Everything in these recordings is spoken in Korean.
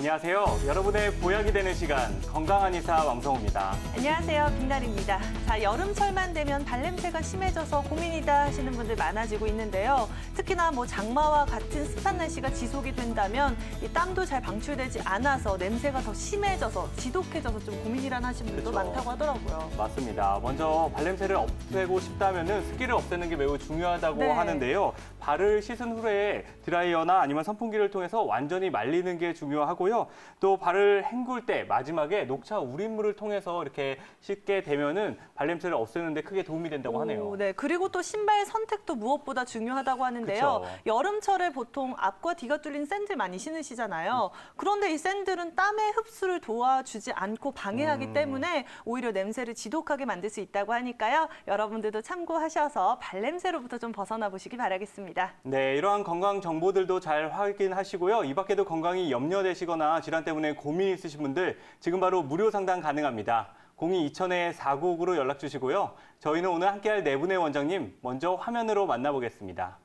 안녕하세요. 여러분의 보약이 되는 시간, 건강한 의사 왕성호입니다. 안녕하세요. 빛날입니다. 자, 여름철만 되면 발냄새가 심해져서 고민이다 하시는 분들 많아지고 있는데요. 특히나 장마와 같은 습한 날씨가 지속이 된다면 이 땀도 잘 방출되지 않아서 냄새가 더 심해져서 지독해져서 좀 고민이란 하시는 분도 그렇죠. 많다고 하더라고요. 맞습니다. 먼저 발냄새를 없애고 싶다면 습기를 없애는 게 매우 중요하다고 네. 하는데요. 발을 씻은 후에 드라이어나 아니면 선풍기를 통해서 완전히 말리는 게 중요하고요. 또 발을 헹굴 때 마지막에 녹차 우린물을 통해서 이렇게 씻게 되면은 발냄새를 없애는 데 크게 도움이 된다고 하네요. 네, 그리고 또 신발 선택도 무엇보다 중요하다고 하는데요. 그쵸. 여름철에 보통 앞과 뒤가 뚫린 샌들 많이 신으시잖아요. 그런데 이 샌들은 땀의 흡수를 도와주지 않고 방해하기 때문에 오히려 냄새를 지독하게 만들 수 있다고 하니까요. 여러분들도 참고하셔서 발냄새로부터 좀 벗어나 보시기 바라겠습니다. 네, 이러한 건강 정보들도 잘 확인하시고요. 이 밖에도 건강이 염려되시거나 질환 때문에 고민이 있으신 분들 지금 바로 무료 상담 가능합니다. 02-2000-4959로 연락 주시고요. 저희는 오늘 함께할 네 분의 원장님 먼저 화면으로 만나보겠습니다.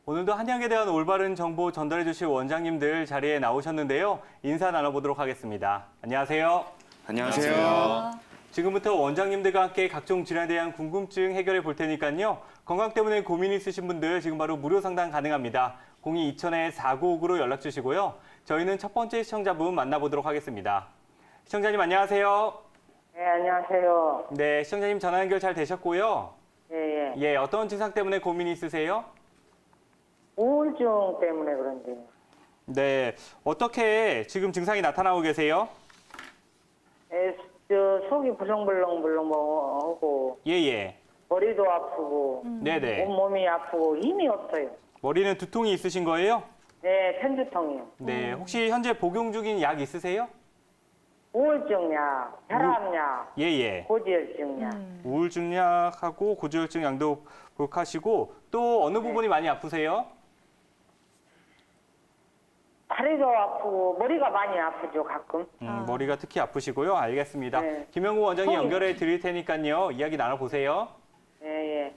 오늘도 한약에 대한 올바른 정보 전달해 주실 원장님들 자리에 나오셨는데요. 인사 나눠보도록 하겠습니다. 안녕하세요. 안녕하세요. 지금부터 원장님들과 함께 각종 질환에 대한 궁금증 해결해 볼 테니까요. 건강 때문에 고민 있으신 분들 지금 바로 무료 상담 가능합니다. 02-2000-4959로 연락 주시고요. 저희는 첫 번째 시청자분 만나보도록 하겠습니다. 시청자님 안녕하세요. 네, 안녕하세요. 네, 시청자님 전화 연결 잘 되셨고요. 예, 예. 예, 어떤 증상 때문에 고민이 있으세요? 우울증 때문에 그런지. 네, 어떻게 지금 증상이 나타나고 계세요? 속이 부성불렁불렁하고, 예. 머리도 아프고, 네네. 온몸이 아프고, 힘이 없어요. 머리는 두통이 있으신 거예요? 네, 편두통이요. 네, 혹시 현재 복용 중인 약 있으세요? 우울증 약, 혈압약, 예. 고지혈증 약. 우울증 약하고 고지혈증 약도 복하시고 또 어느 부분이 많이 아프세요? 다리도 아프고, 머리가 많이 아프죠, 가끔. 머리가 특히 아프시고요. 알겠습니다. 네. 김영구 원장님 손이- 연결해 드릴 테니까요. 이야기 나눠보세요. 예, 예.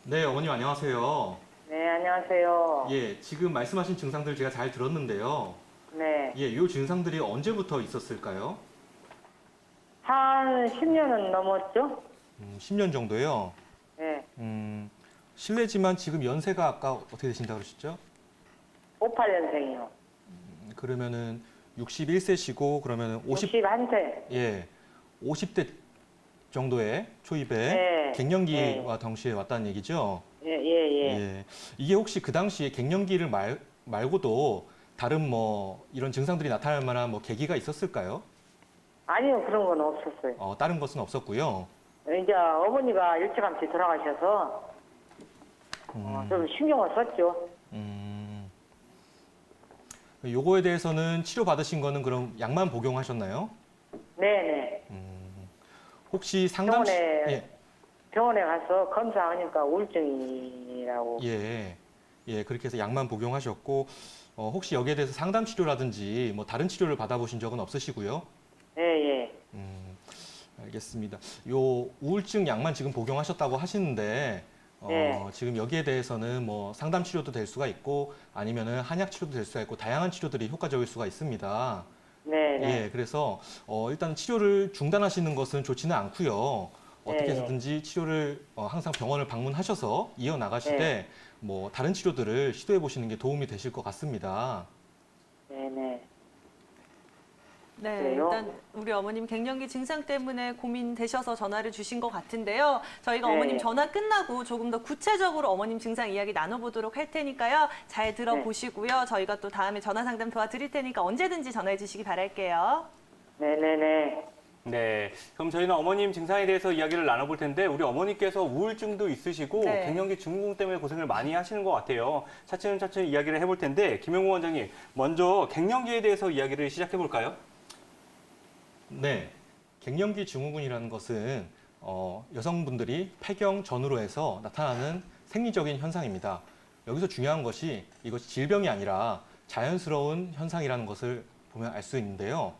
네, 어머님 안녕하세요. 네, 안녕하세요. 예, 지금 말씀하신 증상들 제가 잘 들었는데요. 네. 예, 이 증상들이 언제부터 있었을까요? 한 10년은 넘었죠? 10년 정도요. 네. 실례지만 지금 연세가 아까 어떻게 되신다고 그러셨죠? 58년생이요. 그러면은 61세시고 그러면은 61세. 예, 50대 정도의 초입에 네. 갱년기와 동시에 왔다는 얘기죠. 예. 예. 이게 혹시 그 당시에 갱년기를 말고도 다른 이런 증상들이 나타날 만한 계기가 있었을까요? 아니요, 그런 건 없었어요. 다른 것은 없었고요. 이제 어머니가 일찌감치 돌아가셔서 좀 신경을 썼죠. 요거에 대해서는 치료받으신 거는 그럼 약만 복용하셨나요? 네네. 혹시 상담 병원에 가서 검사하니까 우울증이라고. 예, 그렇게 해서 약만 복용하셨고 혹시 여기에 대해서 상담 치료라든지 다른 치료를 받아보신 적은 없으시고요? 예. 알겠습니다. 요 우울증 약만 지금 복용하셨다고 하시는데 네. 지금 여기에 대해서는 상담 치료도 될 수가 있고 아니면은 한약 치료도 될 수가 있고 다양한 치료들이 효과적일 수가 있습니다. 네네. 예, 그래서 일단 치료를 중단하시는 것은 좋지는 않고요. 어떻게 네. 해서든지 치료를 항상 병원을 방문하셔서 이어나가시되 네. 다른 치료들을 시도해 보시는 게 도움이 되실 것 같습니다. 네네. 네, 그래요? 일단 우리 어머님 갱년기 증상 때문에 고민되셔서 전화를 주신 것 같은데요. 저희가 네. 어머님 전화 끝나고 조금 더 구체적으로 어머님 증상 이야기 나눠보도록 할 테니까요. 잘 들어보시고요. 저희가 또 다음에 전화 상담 도와드릴 테니까 언제든지 전화해 주시기 바랄게요. 네네네. 네, 그럼 저희는 어머님 증상에 대해서 이야기를 나눠볼 텐데 우리 어머니께서 우울증도 있으시고 네. 갱년기 증후군 때문에 고생을 많이 하시는 것 같아요. 차츰차츰 이야기를 해볼 텐데 김영우 원장님, 먼저 갱년기에 대해서 이야기를 시작해 볼까요? 네, 갱년기 증후군이라는 것은 여성분들이 폐경 전후로 해서 나타나는 생리적인 현상입니다. 여기서 중요한 것이 이것이 질병이 아니라 자연스러운 현상이라는 것을 보면 알 수 있는데요.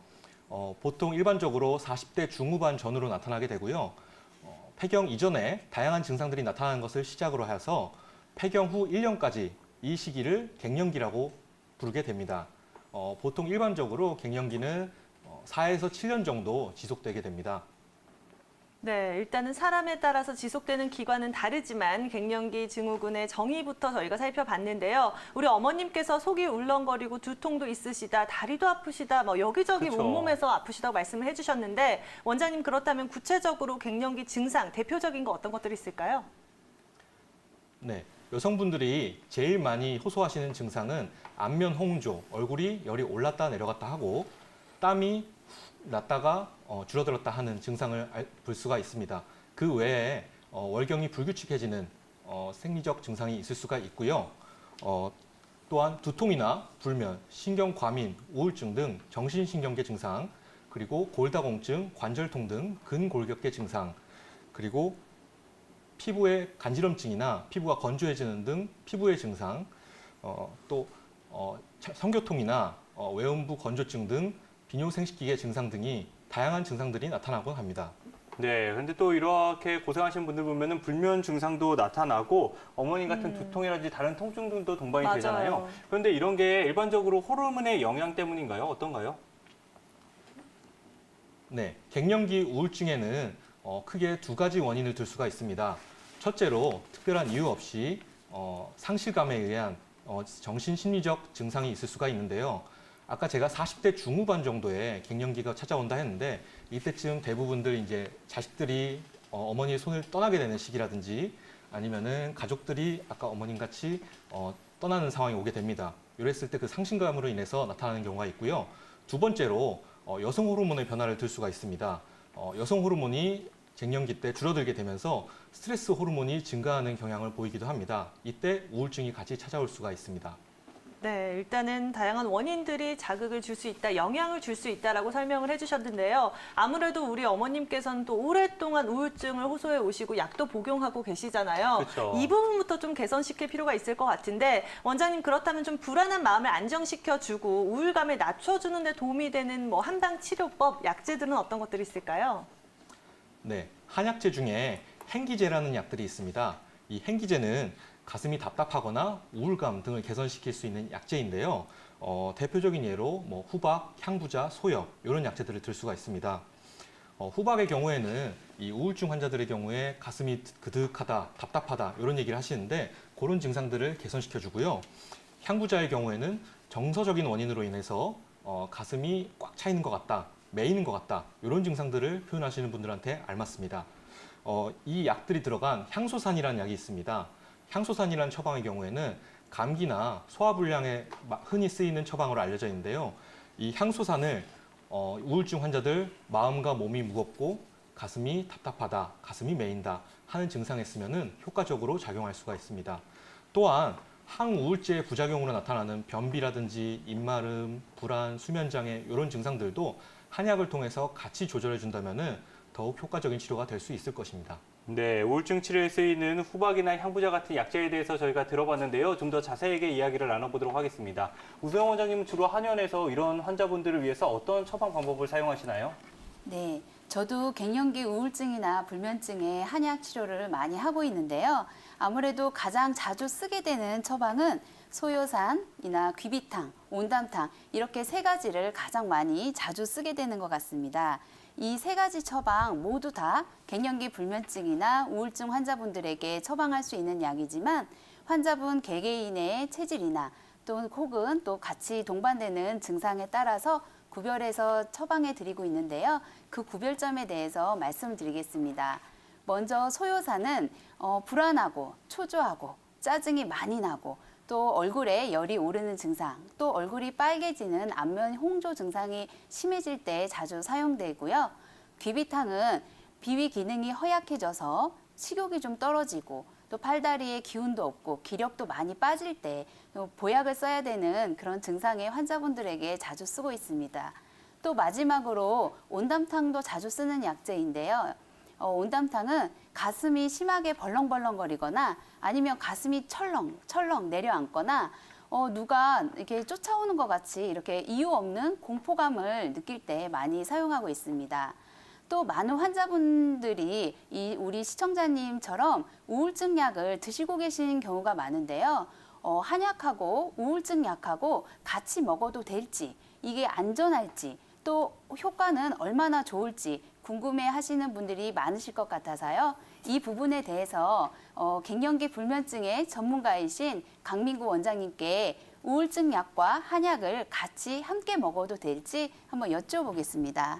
보통 일반적으로 40대 중후반 전후로 나타나게 되고요. 폐경 이전에 다양한 증상들이 나타나는 것을 시작으로 해서 폐경 후 1년까지 이 시기를 갱년기라고 부르게 됩니다. 보통 일반적으로 갱년기는 4에서 7년 정도 지속되게 됩니다. 네, 일단은 사람에 따라서 지속되는 기간은 다르지만 갱년기 증후군의 정의부터 저희가 살펴봤는데요. 우리 어머님께서 속이 울렁거리고 두통도 있으시다, 다리도 아프시다, 뭐 여기저기 그쵸. 온몸에서 아프시다고 말씀을 해주셨는데 원장님 그렇다면 구체적으로 갱년기 증상 대표적인 거 어떤 것들이 있을까요? 네, 여성분들이 제일 많이 호소하시는 증상은 안면 홍조, 얼굴이 열이 올랐다 내려갔다 하고 땀이 났다가 줄어들었다 하는 증상을 볼 수가 있습니다. 그 외에 월경이 불규칙해지는 생리적 증상이 있을 수가 있고요. 또한 두통이나 불면, 신경과민, 우울증 등 정신신경계 증상, 그리고 골다공증, 관절통 등 근골격계 증상, 그리고 피부의 간지럼증이나 피부가 건조해지는 등 피부의 증상, 또 성교통이나 외음부 건조증 등 비뇨생식기계 증상 등이 다양한 증상들이 나타나곤 합니다. 네, 근데 또 이렇게 고생하시는 분들 보면은 불면 증상도 나타나고 어머님 같은 두통이라든지 다른 통증 등도 동반이 맞아요. 되잖아요. 그런데 이런 게 일반적으로 호르몬의 영향 때문인가요? 어떤가요? 네, 갱년기 우울증에는 크게 두 가지 원인을 들 수가 있습니다. 첫째로 특별한 이유 없이 상실감에 의한 정신심리적 증상이 있을 수가 있는데요. 아까 제가 40대 중후반 정도에 갱년기가 찾아온다 했는데 이때쯤 대부분들 이제 자식들이 어머니의 손을 떠나게 되는 시기라든지 아니면은 가족들이 아까 어머님 같이 떠나는 상황이 오게 됩니다. 이랬을 때 그 상실감으로 인해서 나타나는 경우가 있고요. 두 번째로 여성 호르몬의 변화를 들 수가 있습니다. 여성 호르몬이 갱년기 때 줄어들게 되면서 스트레스 호르몬이 증가하는 경향을 보이기도 합니다. 이때 우울증이 같이 찾아올 수가 있습니다. 네, 일단은 다양한 원인들이 자극을 줄 수 있다, 영향을 줄 수 있다라고 설명을 해주셨는데요. 아무래도 우리 어머님께서는 또 오랫동안 우울증을 호소해 오시고 약도 복용하고 계시잖아요. 그쵸. 이 부분부터 좀 개선시킬 필요가 있을 것 같은데 원장님 그렇다면 좀 불안한 마음을 안정시켜주고 우울감을 낮춰주는 데 도움이 되는 뭐 한방 치료법, 약제들은 어떤 것들이 있을까요? 네, 한약재 중에 행기제라는 약들이 있습니다. 이 행기제는 가슴이 답답하거나 우울감 등을 개선시킬 수 있는 약재인데요. 대표적인 예로 뭐 후박, 향부자, 소엽 이런 약재들을 들 수가 있습니다. 후박의 경우에는 이 우울증 환자들의 경우에 가슴이 그득하다, 답답하다 이런 얘기를 하시는데 그런 증상들을 개선시켜주고요. 향부자의 경우에는 정서적인 원인으로 인해서 가슴이 꽉 차 있는 것 같다, 메이는 것 같다 이런 증상들을 표현하시는 분들한테 알맞습니다. 이 약들이 들어간 향소산이라는 약이 있습니다. 향소산이라는 처방의 경우에는 감기나 소화불량에 흔히 쓰이는 처방으로 알려져 있는데요. 이 향소산을 우울증 환자들 마음과 몸이 무겁고 가슴이 답답하다, 가슴이 메인다 하는 증상에 쓰면은 효과적으로 작용할 수가 있습니다. 또한 항우울제의 부작용으로 나타나는 변비라든지 입마름, 불안, 수면장애 이런 증상들도 한약을 통해서 같이 조절해 준다면은 더욱 효과적인 치료가 될 수 있을 것입니다. 네, 우울증 치료에 쓰이는 후박이나 향부자 같은 약재에 대해서 저희가 들어봤는데요. 좀 더 자세하게 이야기를 나눠보도록 하겠습니다. 우수영 원장님은 주로 한의원에서 이런 환자분들을 위해서 어떤 처방 방법을 사용하시나요? 네, 저도 갱년기 우울증이나 불면증의 한약 치료를 많이 하고 있는데요. 아무래도 가장 자주 쓰게 되는 처방은 소요산이나 귀비탕, 온담탕 이렇게 세 가지를 가장 많이 자주 쓰게 되는 것 같습니다. 이 세 가지 처방 모두 다 갱년기 불면증이나 우울증 환자분들에게 처방할 수 있는 약이지만 환자분 개개인의 체질이나 또 혹은 또 같이 동반되는 증상에 따라서 구별해서 처방해 드리고 있는데요. 그 구별점에 대해서 말씀드리겠습니다. 먼저 소요산은 불안하고 초조하고 짜증이 많이 나고 또 얼굴에 열이 오르는 증상, 또 얼굴이 빨개지는 안면 홍조 증상이 심해질 때 자주 사용되고요. 귀비탕은 비위 기능이 허약해져서 식욕이 좀 떨어지고 또 팔다리에 기운도 없고 기력도 많이 빠질 때 보약을 써야 되는 그런 증상의 환자분들에게 자주 쓰고 있습니다. 또 마지막으로 온담탕도 자주 쓰는 약재인데요. 온담탕은 가슴이 심하게 벌렁벌렁거리거나 아니면 가슴이 철렁 내려앉거나 누가 이렇게 쫓아오는 것 같이 이렇게 이유 없는 공포감을 느낄 때 많이 사용하고 있습니다. 또 많은 환자분들이 우리 시청자님처럼 우울증 약을 드시고 계신 경우가 많은데요. 한약하고 우울증 약하고 같이 먹어도 될지, 이게 안전할지, 또 효과는 얼마나 좋을지 궁금해 하시는 분들이 많으실 것 같아서요. 이 부분에 대해서 갱년기 불면증의 전문가이신 강민구 원장님께 우울증 약과 한약을 같이 함께 먹어도 될지 한번 여쭤보겠습니다.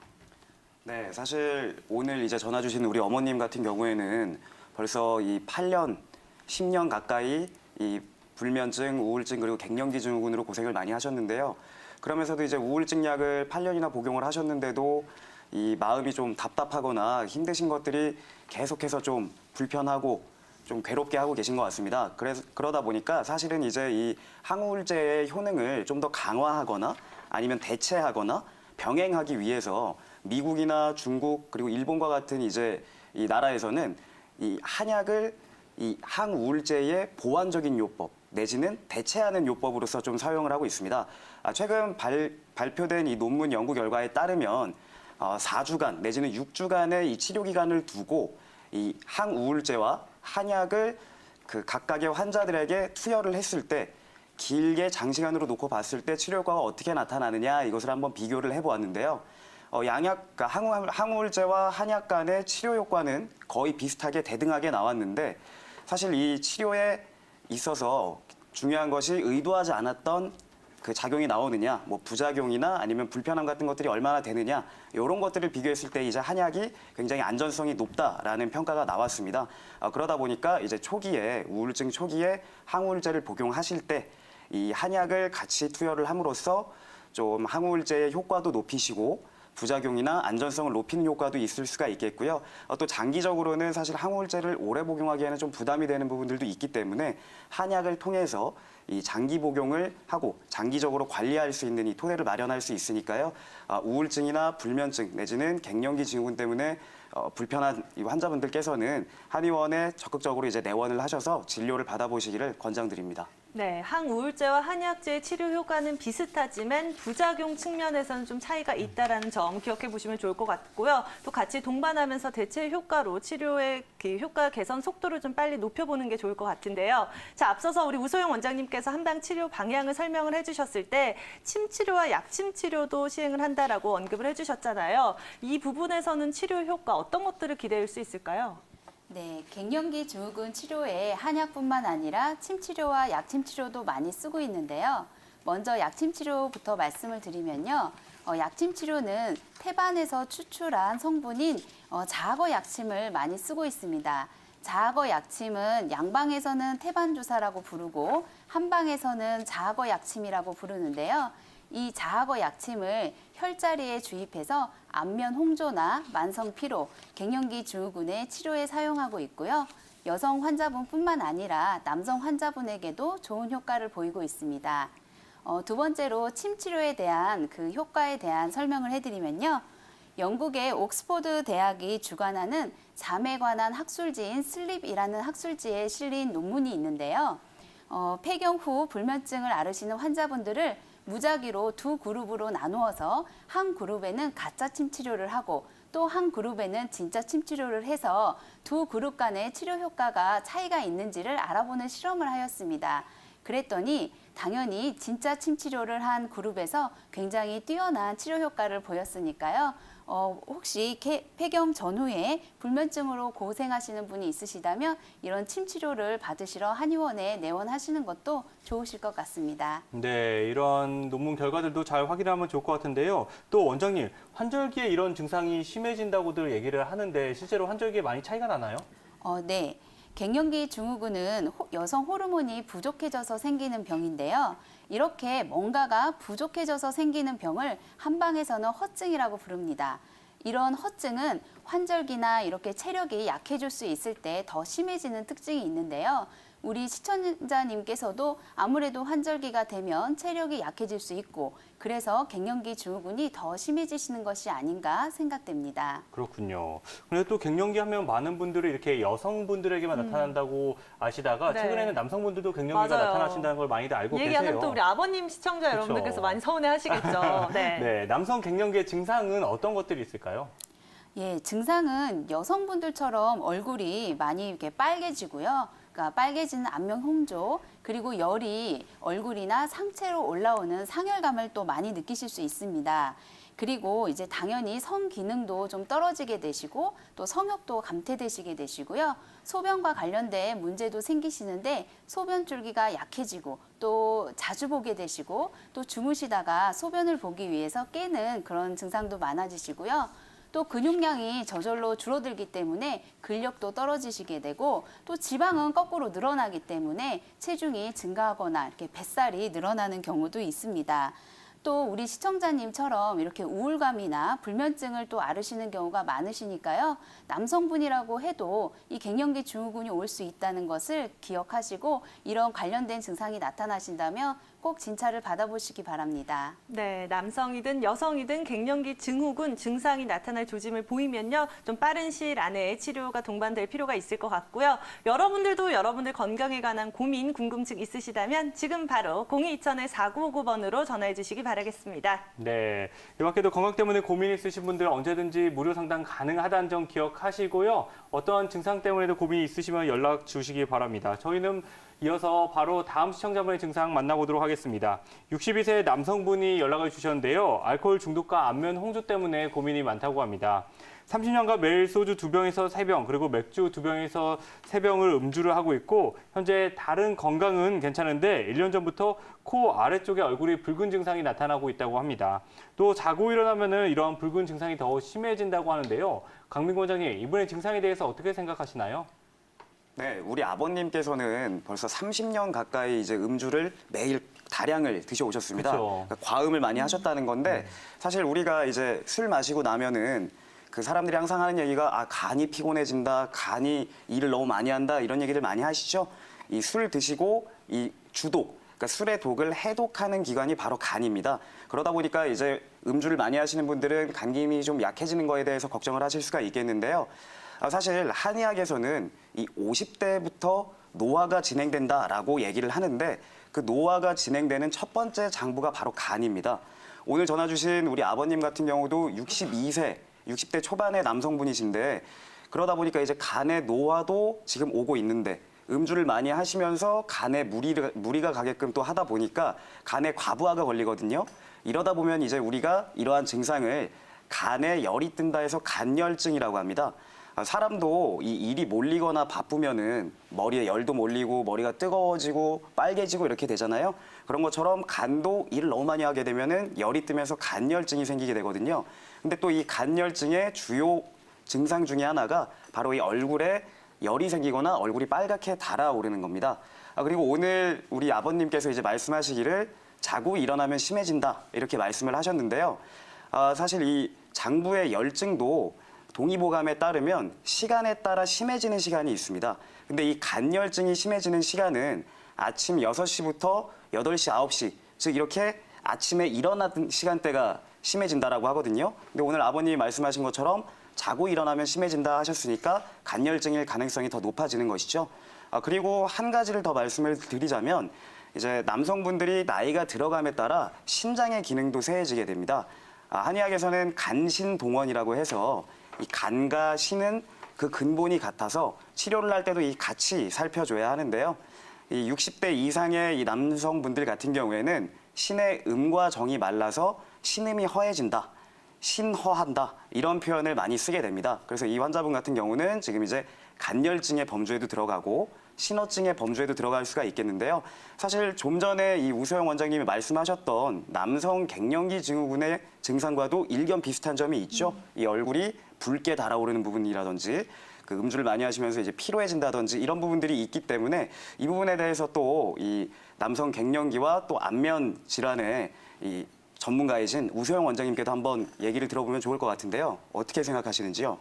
네, 사실 오늘 이제 전화 주신 우리 어머님 같은 경우에는 벌써 이 8년, 10년 가까이 이 불면증, 우울증 그리고 갱년기 증후군으로 고생을 많이 하셨는데요. 그러면서도 이제 우울증 약을 8년이나 복용을 하셨는데도 이 마음이 좀 답답하거나 힘드신 것들이 계속해서 좀 불편하고 좀 괴롭게 하고 계신 것 같습니다. 그러다 보니까 사실은 이제 이 항우울제의 효능을 좀 더 강화하거나 아니면 대체하거나 병행하기 위해서 미국이나 중국 그리고 일본과 같은 이제 이 나라에서는 이 한약을 이 항우울제의 보완적인 요법 내지는 대체하는 요법으로서 좀 사용을 하고 있습니다. 최근 발표된 이 논문 연구 결과에 따르면 4주간 내지는 6주간의 이 치료 기간을 두고 이 항우울제와 한약을 그 각각의 환자들에게 투여를 했을 때 길게 장시간으로 놓고 봤을 때 치료 효과가 어떻게 나타나느냐 이것을 한번 비교를 해보았는데요. 그러니까 항우울제와 한약 간의 치료 효과는 거의 비슷하게 대등하게 나왔는데 사실 이 치료에 있어서 중요한 것이 의도하지 않았던 그 작용이 나오느냐, 뭐 부작용이나 아니면 불편함 같은 것들이 얼마나 되느냐 이런 것들을 비교했을 때 이제 한약이 굉장히 안전성이 높다라는 평가가 나왔습니다. 그러다 보니까 이제 우울증 초기에 항우울제를 복용하실 때 이 한약을 같이 투여를 함으로써 좀 항우울제의 효과도 높이시고 부작용이나 안전성을 높이는 효과도 있을 수가 있겠고요. 또 장기적으로는 사실 항우울제를 오래 복용하기에는 좀 부담이 되는 부분들도 있기 때문에 한약을 통해서 이 장기 복용을 하고 장기적으로 관리할 수 있는 이 토대를 마련할 수 있으니까요. 우울증이나 불면증 내지는 갱년기 증후군 때문에 불편한 이 환자분들께서는 한의원에 적극적으로 이제 내원을 하셔서 진료를 받아보시기를 권장드립니다. 네, 항우울제와 한약제의 치료 효과는 비슷하지만 부작용 측면에서는 좀 차이가 있다는 점 기억해 보시면 좋을 것 같고요. 또 같이 동반하면서 대체 효과로 치료의 그 효과 개선 속도를 좀 빨리 높여보는 게 좋을 것 같은데요. 자, 앞서서 우리 우소영 원장님께서 한방 치료 방향을 설명을 해주셨을 때 침치료와 약침치료도 시행을 한다라고 언급을 해주셨잖아요. 이 부분에서는 치료 효과 어떤 것들을 기대할 수 있을까요? 네, 갱년기 증후군 치료에 한약뿐만 아니라 침치료와 약침치료도 많이 쓰고 있는데요. 먼저 약침치료부터 말씀을 드리면요. 약침치료는 태반에서 추출한 성분인 자거 약침을 많이 쓰고 있습니다. 자거 약침은 양방에서는 태반주사라고 부르고 한방에서는 자거 약침이라고 부르는데요. 이 자거 약침을 혈자리에 주입해서 안면 홍조나 만성 피로, 갱년기 증후군의 치료에 사용하고 있고요. 여성 환자분뿐만 아니라 남성 환자분에게도 좋은 효과를 보이고 있습니다. 두 번째로 침 치료에 대한 그 효과에 대한 설명을 해드리면요. 영국의 옥스퍼드 대학이 주관하는 잠에 관한 학술지인 슬립이라는 학술지에 실린 논문이 있는데요. 폐경 후 불면증을 앓으시는 환자분들을 무작위로 두 그룹으로 나누어서 한 그룹에는 가짜 침 치료를 하고 또 한 그룹에는 진짜 침 치료를 해서 두 그룹 간의 치료 효과가 차이가 있는지를 알아보는 실험을 하였습니다. 그랬더니 당연히 진짜 침 치료를 한 그룹에서 굉장히 뛰어난 치료 효과를 보였으니까요. 혹시 폐경 전후에 불면증으로 고생하시는 분이 있으시다면 이런 침 치료를 받으시러 한의원에 내원하시는 것도 좋으실 것 같습니다. 네, 이런 논문 결과들도 잘 확인하면 좋을 것 같은데요. 또 원장님, 환절기에 이런 증상이 심해진다고들 얘기를 하는데 실제로 환절기에 많이 차이가 나나요? 네. 갱년기 증후군은 여성 호르몬이 부족해져서 생기는 병인데요. 이렇게 뭔가가 부족해져서 생기는 병을 한방에서는 허증이라고 부릅니다. 이런 허증은 환절기나 이렇게 체력이 약해질 수 있을 때 더 심해지는 특징이 있는데요. 우리 시청자님께서도 아무래도 환절기가 되면 체력이 약해질 수 있고 그래서 갱년기 증후군이 더 심해지시는 것이 아닌가 생각됩니다. 그렇군요. 그런데 또 갱년기 하면 많은 분들이 이렇게 여성분들에게만 나타난다고 아시다가 네. 최근에는 남성분들도 갱년기가 맞아요. 나타나신다는 걸 많이들 알고 얘기하면 계세요. 또 우리 아버님 시청자 그쵸. 여러분들께서 많이 서운해하시겠죠. 네. 네, 남성 갱년기의 증상은 어떤 것들이 있을까요? 예, 증상은 여성분들처럼 얼굴이 많이 이렇게 빨개지고요. 그러니까 빨개지는 안면 홍조, 그리고 열이 얼굴이나 상체로 올라오는 상열감을 또 많이 느끼실 수 있습니다. 그리고 이제 당연히 성 기능도 좀 떨어지게 되시고 또 성욕도 감퇴되시게 되시고요. 소변과 관련된 문제도 생기시는데 소변 줄기가 약해지고 또 자주 보게 되시고 또 주무시다가 소변을 보기 위해서 깨는 그런 증상도 많아지시고요. 또 근육량이 저절로 줄어들기 때문에 근력도 떨어지시게 되고 또 지방은 거꾸로 늘어나기 때문에 체중이 증가하거나 이렇게 뱃살이 늘어나는 경우도 있습니다. 또 우리 시청자님처럼 이렇게 우울감이나 불면증을 또 앓으시는 경우가 많으시니까요. 남성분이라고 해도 이 갱년기 증후군이 올 수 있다는 것을 기억하시고 이런 관련된 증상이 나타나신다면 꼭 진찰을 받아보시기 바랍니다. 네, 남성이든 여성이든 갱년기 증후군 증상이 나타날 조짐을 보이면요. 좀 빠른 시일 안에 치료가 동반될 필요가 있을 것 같고요. 여러분들도 여러분들 건강에 관한 고민, 궁금증 있으시다면 지금 바로 02-2000-4959번으로 전화해 주시기 바라겠습니다. 네, 이 밖에도 건강 때문에 고민 있으신 분들 언제든지 무료 상담 가능하다는 점 기억하시고요. 어떤 증상 때문에도 고민이 있으시면 연락 주시기 바랍니다. 저희는 이어서 바로 다음 시청자분의 증상 만나보도록 하겠습니다. 62세 남성분이 연락을 주셨는데요. 알코올 중독과 안면 홍조 때문에 고민이 많다고 합니다. 30년간 매일 소주 2병에서 3병, 그리고 맥주 2병에서 3병을 음주를 하고 있고 현재 다른 건강은 괜찮은데 1년 전부터 코 아래쪽에 얼굴이 붉은 증상이 나타나고 있다고 합니다. 또 자고 일어나면은 이러한 붉은 증상이 더 심해진다고 하는데요. 강민 원장님, 이분의 증상에 대해서 어떻게 생각하시나요? 네, 우리 아버님께서는 벌써 30년 가까이 이제 음주를 매일 다량을 드셔오셨습니다. 그쵸. 그러니까 과음을 많이 하셨다는 건데 사실 우리가 이제 술 마시고 나면은 그 사람들이 항상 하는 얘기가 간이 피곤해진다, 간이 일을 너무 많이 한다 이런 얘기를 많이 하시죠. 이 술 드시고 이 주독, 그러니까 술의 독을 해독하는 기관이 바로 간입니다. 그러다 보니까 이제 음주를 많이 하시는 분들은 간 기능이 좀 약해지는 거에 대해서 걱정을 하실 수가 있겠는데요. 사실 한의학에서는 이 50대부터 노화가 진행된다라고 얘기를 하는데 그 노화가 진행되는 첫 번째 장부가 바로 간입니다. 오늘 전화 주신 우리 아버님 같은 경우도 62세, 60대 초반의 남성분이신데 그러다 보니까 이제 간의 노화도 지금 오고 있는데 음주를 많이 하시면서 간에 무리가 가게끔 또 하다 보니까 간에 과부하가 걸리거든요. 이러다 보면 이제 우리가 이러한 증상을 간에 열이 뜬다 해서 간열증이라고 합니다. 사람도 이 일이 몰리거나 바쁘면은 머리에 열도 몰리고 머리가 뜨거워지고 빨개지고 이렇게 되잖아요. 그런 것처럼 간도 일을 너무 많이 하게 되면은 열이 뜨면서 간열증이 생기게 되거든요. 근데 또 이 간열증의 주요 증상 중에 하나가 바로 이 얼굴에 열이 생기거나 얼굴이 빨갛게 달아오르는 겁니다. 그리고 오늘 우리 아버님께서 이제 말씀하시기를 자고 일어나면 심해진다 이렇게 말씀을 하셨는데요. 사실 이 장부의 열증도 동의보감에 따르면 시간에 따라 심해지는 시간이 있습니다. 근데 이 간열증이 심해지는 시간은 아침 6시부터 8시, 9시, 즉 이렇게 아침에 일어나는 시간대가 심해진다라고 하거든요. 근데 오늘 아버님이 말씀하신 것처럼 자고 일어나면 심해진다 하셨으니까 간열증일 가능성이 더 높아지는 것이죠. 그리고 한 가지를 더 말씀을 드리자면 이제 남성분들이 나이가 들어감에 따라 신장의 기능도 쇠해지게 됩니다. 한의학에서는 간신동원이라고 해서 이 간과 신은 그 근본이 같아서 치료를 할 때도 이 같이 살펴줘야 하는데요. 이 60대 이상의 이 남성분들 같은 경우에는 신의 음과 정이 말라서 신음이 허해진다, 신허한다 이런 표현을 많이 쓰게 됩니다. 그래서 이 환자분 같은 경우는 지금 이제 간열증의 범주에도 들어가고 신어증의 범주에도 들어갈 수가 있겠는데요. 사실 좀 전에 이 우소영 원장님이 말씀하셨던 남성 갱년기 증후군의 증상과도 일견 비슷한 점이 있죠. 이 얼굴이 붉게 달아오르는 부분이라든지 그 음주를 많이 하시면서 이제 피로해진다든지 이런 부분들이 있기 때문에 이 부분에 대해서 또 이 남성 갱년기와 또 안면 질환의 이 전문가이신 우소영 원장님께도 한번 얘기를 들어보면 좋을 것 같은데요. 어떻게 생각하시는지요?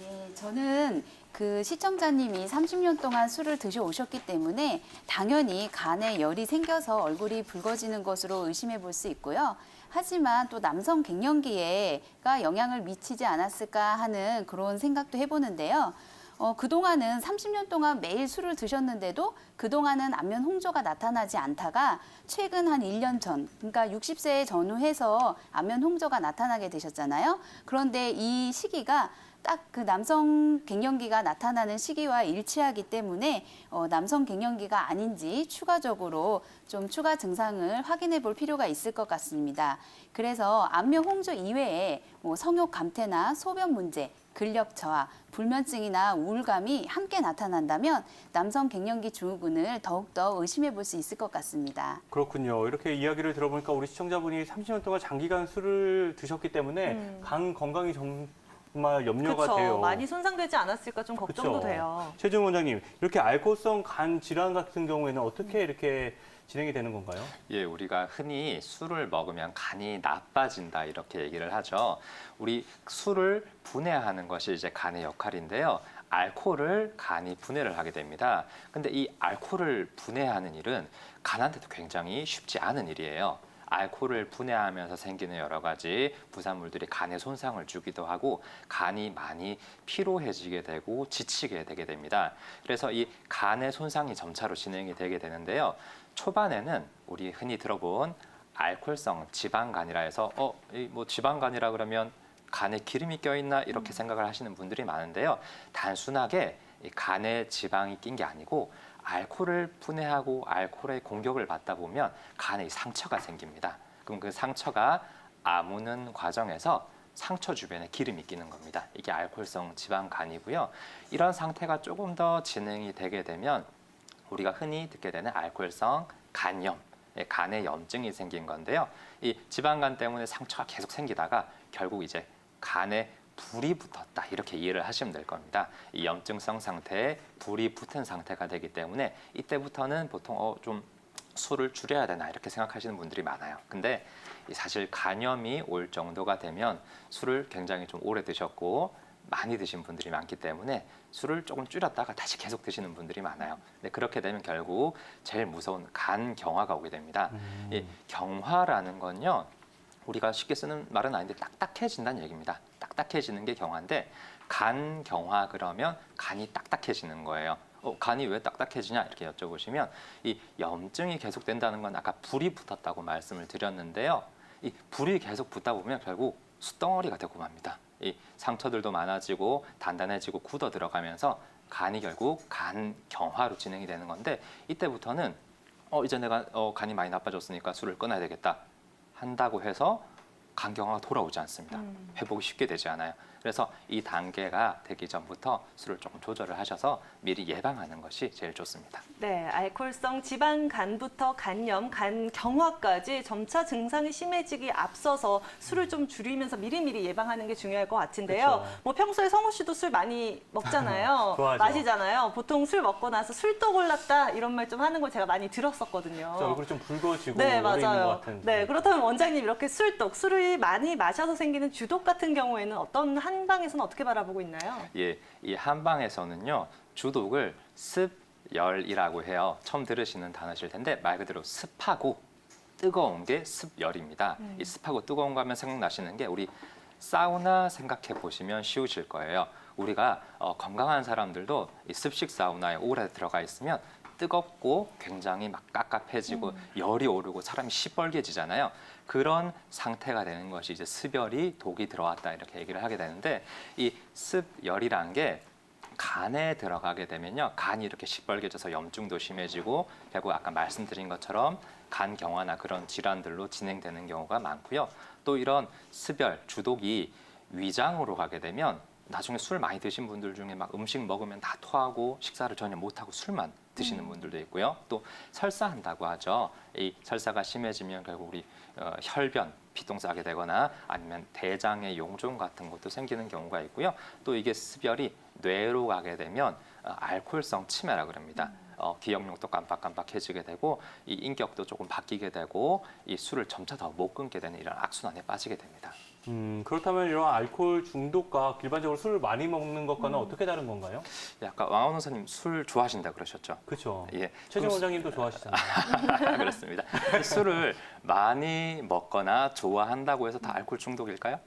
예. 저는 그 시청자님이 30년 동안 술을 드셔오셨기 때문에 당연히 간에 열이 생겨서 얼굴이 붉어지는 것으로 의심해 볼 수 있고요. 하지만 또 남성 갱년기에가 영향을 미치지 않았을까 하는 그런 생각도 해보는데요. 그동안은 30년 동안 매일 술을 드셨는데도 그동안은 안면 홍조가 나타나지 않다가 최근 한 1년 전, 그러니까 60세 전후해서 안면 홍조가 나타나게 되셨잖아요. 그런데 이 시기가 딱 그 남성 갱년기가 나타나는 시기와 일치하기 때문에 남성 갱년기가 아닌지 추가적으로 좀 추가 증상을 확인해 볼 필요가 있을 것 같습니다. 그래서 안면 홍조 이외에 성욕 감퇴나 소변 문제, 근력 저하, 불면증이나 우울감이 함께 나타난다면 남성 갱년기 증후군을 더욱더 의심해 볼 수 있을 것 같습니다. 그렇군요. 이렇게 이야기를 들어보니까 우리 시청자분이 30년 동안 장기간 술을 드셨기 때문에 간 건강이 정말 염려가 그렇죠. 돼요. 많이 손상되지 않았을까 좀 걱정도 그쵸? 돼요. 최준 원장님, 이렇게 알코올성 간 질환 같은 경우에는 어떻게 이렇게 진행이 되는 건가요? 예, 우리가 흔히 술을 먹으면 간이 나빠진다 이렇게 얘기를 하죠. 우리 술을 분해하는 것이 이제 간의 역할인데요. 알코올을 간이 분해를 하게 됩니다. 근데 이 알코올을 분해하는 일은 간한테도 굉장히 쉽지 않은 일이에요. 알코올을 분해하면서 생기는 여러 가지 부산물들이 간에 손상을 주기도 하고 간이 많이 피로해지게 되고 지치게 되게 됩니다. 그래서 이 간의 손상이 점차로 진행이 되게 되는데요. 초반에는 우리 흔히 들어본 알코올성 지방간이라 해서 뭐 지방간이라 그러면 간에 기름이 껴있나 이렇게 생각을 하시는 분들이 많은데요. 단순하게 이 간에 지방이 낀 게 아니고 알코올을 분해하고 알코올의 공격을 받다 보면 간에 상처가 생깁니다. 그럼 그 상처가 아무는 과정에서 상처 주변에 기름이 끼는 겁니다. 이게 알코올성 지방간이고요. 이런 상태가 조금 더 진행이 되게 되면 우리가 흔히 듣게 되는 알코올성 간염, 간에 염증이 생긴 건데요. 이 지방간 때문에 상처가 계속 생기다가 결국 이제 간에 불이 붙었다 이렇게 이해를 하시면 될 겁니다. 이 염증성 상태에 불이 붙은 상태가 되기 때문에 이때부터는 보통 좀 술을 줄여야 되나 이렇게 생각하시는 분들이 많아요. 근데 사실 간염이 올 정도가 되면 술을 굉장히 좀 오래 드셨고 많이 드신 분들이 많기 때문에 술을 조금 줄였다가 다시 계속 드시는 분들이 많아요. 근데 그렇게 되면 결국 제일 무서운 간 경화가 오게 됩니다. 이 경화라는 건요. 우리가 쉽게 쓰는 말은 아닌데 딱딱해진다는 얘기입니다. 딱딱해지는 게 경화인데 간 경화 그러면 간이 딱딱해지는 거예요. 간이 왜 딱딱해지냐 이렇게 여쭤보시면 이 염증이 계속된다는 건 아까 불이 붙었다고 말씀을 드렸는데요. 이 불이 계속 붙다 보면 결국 숯덩어리가 되고 맙니다. 이 상처들도 많아지고 단단해지고 굳어 들어가면서 간이 결국 간 경화로 진행이 되는 건데 이때부터는 이제 내가 간이 많이 나빠졌으니까 술을 끊어야 되겠다 한다고 해서 간 경화가 돌아오지 않습니다. 회복이 쉽게 되지 않아요. 그래서 이 단계가 되기 전부터 술을 조금 조절을 하셔서 미리 예방하는 것이 제일 좋습니다. 네, 알코올성 지방간부터 간염, 간경화까지 점차 증상이 심해지기 앞서서 술을 좀 줄이면서 미리미리 예방하는 게 중요할 것 같은데요. 그쵸. 뭐 평소에 성우 씨도 술 많이 먹잖아요. 좋아하죠. 마시잖아요. 보통 술 먹고 나서 술떡 올랐다 이런 말 좀 하는 걸 제가 많이 들었었거든요. 얼굴이 좀 붉어지고 네, 열이 있는 것 맞아요. 같은. 네, 그렇다면 원장님 이렇게 술을 많이 마셔서 생기는 주독 같은 경우에는 어떤 한방에서는 어떻게 바라보고 있나요? 예, 이 한방에서는요 주독을 습열이라고 해요. 처음 들으시는 단어실 텐데 말 그대로 습하고 뜨거운 게 습열입니다. 이 습하고 뜨거운 거 하면 생각나시는 게 우리 사우나 생각해 보시면 쉬우실 거예요. 우리가 건강한 사람들도 이 습식 사우나에 오래 들어가 있으면 뜨겁고 굉장히 막 깝깝해지고 열이 오르고 사람이 시뻘개지잖아요. 그런 상태가 되는 것이 이제 습열이 독이 들어왔다 이렇게 얘기를 하게 되는데 이 습열이란 게 간에 들어가게 되면요. 간이 이렇게 시뻘개져서 염증도 심해지고 결국 아까 말씀드린 것처럼 간 경화나 그런 질환들로 진행되는 경우가 많고요. 또 이런 습열, 주독이 위장으로 가게 되면 나중에 술 많이 드신 분들 중에 막 음식 먹으면 다 토하고 식사를 전혀 못하고 술만 드시는 분들도 있고요. 또 설사한다고 하죠. 이 설사가 심해지면 결국 우리 혈변, 피똥 싸게 되거나 아니면 대장의 용종 같은 것도 생기는 경우가 있고요. 또 이게 습열이 뇌로 가게 되면 알코올성 치매라 그럽니다. 기억력도 깜빡깜빡해지게 되고 이 인격도 조금 바뀌게 되고 이 술을 점차 더 못 끊게 되는 이런 악순환에 빠지게 됩니다. 그렇다면 이런 알코올 중독과 일반적으로 술을 많이 먹는 것과는 어떻게 다른 건가요? 예, 아까 왕원 원사님 술 좋아하신다 그러셨죠? 그렇죠. 예, 최진 원장님도 좋아하시잖아요. 그렇습니다. 술을 많이 먹거나 좋아한다고 해서 다 알코올 중독일까요?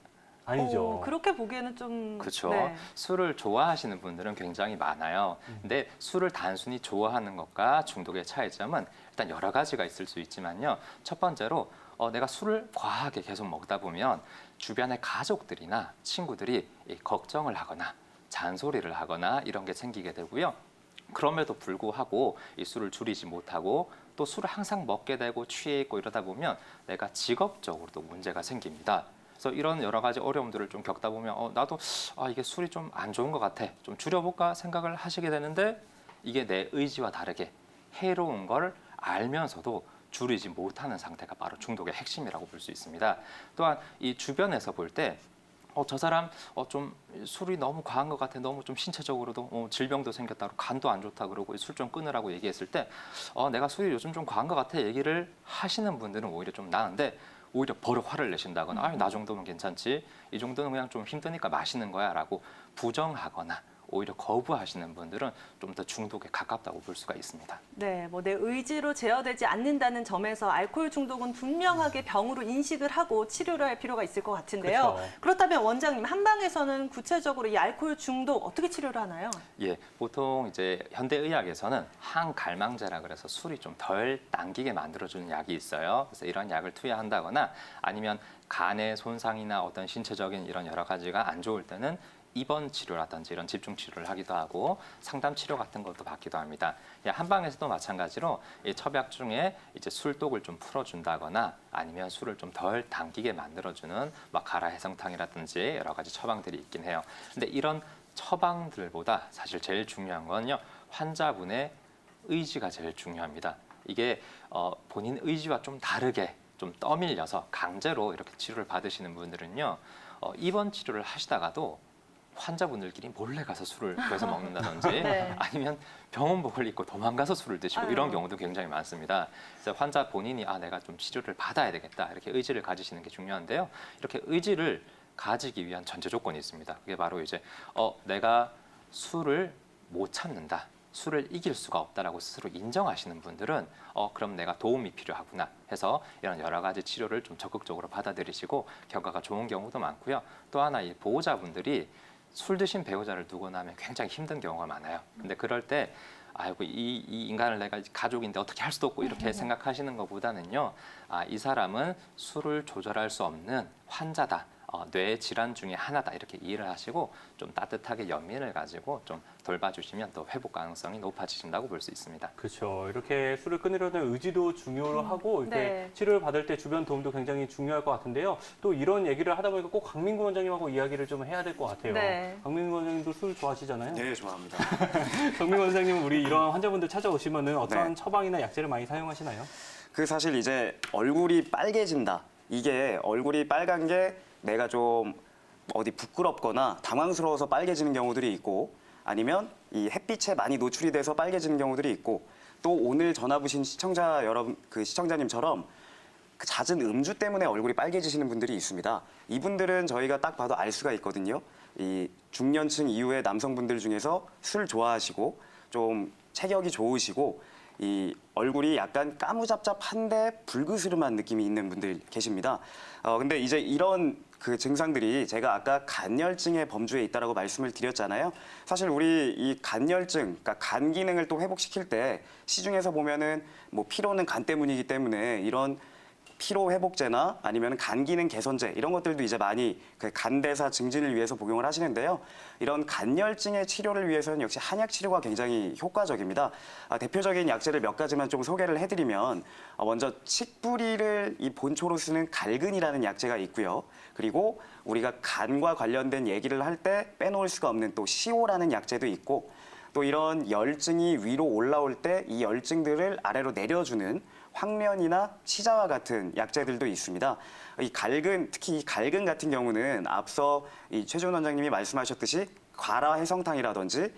아니죠. 그렇게 보기에는 좀 그렇죠. 네. 술을 좋아하시는 분들은 굉장히 많아요. 근데 술을 단순히 좋아하는 것과 중독의 차이점은 일단 여러 가지가 있을 수 있지만요. 첫 번째로 내가 술을 과하게 계속 먹다 보면 주변의 가족들이나 친구들이 걱정을 하거나 잔소리를 하거나 이런 게 생기게 되고요. 그럼에도 불구하고 이 술을 줄이지 못하고 또 술을 항상 먹게 되고 취해 있고 이러다 보면 내가 직업적으로도 문제가 생깁니다. 그래서 이런 여러 가지 어려움들을 좀 겪다 보면 나도 이게 술이 좀 안 좋은 것 같아. 좀 줄여볼까 생각을 하시게 되는데 이게 내 의지와 다르게 해로운 걸 알면서도 줄이지 못하는 상태가 바로 중독의 핵심이라고 볼 수 있습니다. 또한 이 주변에서 볼 때 저 사람 좀 술이 너무 과한 것 같아. 너무 좀 신체적으로도 질병도 생겼다. 간도 안 좋다 그러고 술 좀 끊으라고 얘기했을 때 내가 술이 요즘 좀 과한 것 같아 얘기를 하시는 분들은 오히려 좀 나은데 오히려 버럭 화를 내신다거나 나 정도면 괜찮지. 이 정도는 그냥 좀 힘드니까 마시는 거야 라고 부정하거나 오히려 거부하시는 분들은 좀 더 중독에 가깝다고 볼 수가 있습니다. 네, 뭐 내 의지로 제어되지 않는다는 점에서 알코올 중독은 분명하게 병으로 인식을 하고 치료를 할 필요가 있을 것 같은데요. 그렇죠. 그렇다면 원장님, 한방에서는 구체적으로 이 알코올 중독 어떻게 치료를 하나요? 예, 보통 이제 현대의학에서는 항갈망제라 그래서 술이 좀 덜 당기게 만들어주는 약이 있어요. 그래서 이런 약을 투여한다거나 아니면 간의 손상이나 어떤 신체적인 이런 여러 가지가 안 좋을 때는 입원 치료라든지 이런 집중 치료를 하기도 하고 상담 치료 같은 것도 받기도 합니다. 한방에서도 마찬가지로 이 첩약 중에 이제 술독을 좀 풀어준다거나 아니면 술을 좀 덜 당기게 만들어주는 가라 해성탕이라든지 여러 가지 처방들이 있긴 해요. 근데 이런 처방들보다 사실 제일 중요한 건요, 환자분의 의지가 제일 중요합니다. 이게 본인 의지와 좀 다르게 좀 떠밀려서 강제로 이렇게 치료를 받으시는 분들은요, 입원 치료를 하시다가도 환자분들끼리 몰래 가서 술을 구해서 먹는다든지 네. 아니면 병원복을 입고 도망가서 술을 드시고 아유. 이런 경우도 굉장히 많습니다. 그래서 환자 본인이 내가 좀 치료를 받아야 되겠다 이렇게 의지를 가지시는 게 중요한데요. 이렇게 의지를 가지기 위한 전제 조건이 있습니다. 그게 바로 이제 내가 술을 못 참는다. 술을 이길 수가 없다라고 스스로 인정하시는 분들은 그럼 내가 도움이 필요하구나 해서 이런 여러 가지 치료를 좀 적극적으로 받아들이시고 결과가 좋은 경우도 많고요. 또 하나 이 보호자분들이 술 드신 배우자를 두고 나면 굉장히 힘든 경우가 많아요. 근데 그럴 때 아이고 이 인간을 내가 가족인데 어떻게 할 수도 없고 이렇게 생각하시는 것보다는요, 이 사람은 술을 조절할 수 없는 환자다. 뇌 질환 중에 하나다 이렇게 이해를 하시고 좀 따뜻하게 연민을 가지고 좀 돌봐주시면 또 회복 가능성이 높아지신다고 볼 수 있습니다. 그렇죠. 이렇게 술을 끊으려는 의지도 중요로 하고 이렇게 네. 치료를 받을 때 주변 도움도 굉장히 중요할 것 같은데요. 또 이런 얘기를 하다 보니까 꼭 강민구 원장님하고 이야기를 좀 해야 될 것 같아요. 네. 강민구 원장님도 술 좋아하시잖아요. 네, 좋아합니다. 강민구 원장님은 우리 이런 환자분들 찾아오시면은 어떤 네. 처방이나 약제를 많이 사용하시나요? 사실 이제 얼굴이 빨개진다. 이게 얼굴이 빨간 게 내가 좀 어디 부끄럽거나 당황스러워서 빨개지는 경우들이 있고 아니면 이 햇빛에 많이 노출이 돼서 빨개지는 경우들이 있고 또 오늘 전화 주신 시청자 여러분, 시청자님처럼 그 잦은 음주 때문에 얼굴이 빨개지시는 분들이 있습니다. 이분들은 저희가 딱 봐도 알 수가 있거든요. 이 중년층 이후의 남성분들 중에서 술 좋아하시고 좀 체격이 좋으시고 이 얼굴이 약간 까무잡잡한데 불그스름한 느낌이 있는 분들 계십니다. 근데 이제 이런 그 증상들이 제가 아까 간열증의 범주에 있다라고 말씀을 드렸잖아요. 사실 우리 이 간열증, 그러니까 간 기능을 또 회복시킬 때 시중에서 보면은 뭐 피로는 간 때문이기 때문에 이런 피로 회복제나 아니면 간 기능 개선제 이런 것들도 이제 많이 그 간대사 증진을 위해서 복용을 하시는데요. 이런 간열증의 치료를 위해서는 역시 한약 치료가 굉장히 효과적입니다. 대표적인 약제를 몇 가지만 좀 소개를 해드리면 먼저 칡뿌리를 이 본초로 쓰는 갈근이라는 약제가 있고요. 그리고 우리가 간과 관련된 얘기를 할 때 빼놓을 수가 없는 또 시오라는 약제도 있고 또 이런 열증이 위로 올라올 때 이 열증들을 아래로 내려주는 황련이나 치자와 같은 약재들도 있습니다. 이 갈근, 특히 이 갈근 같은 경우는 앞서 이 최준 원장님이 말씀하셨듯이 과라 해성탕이라든지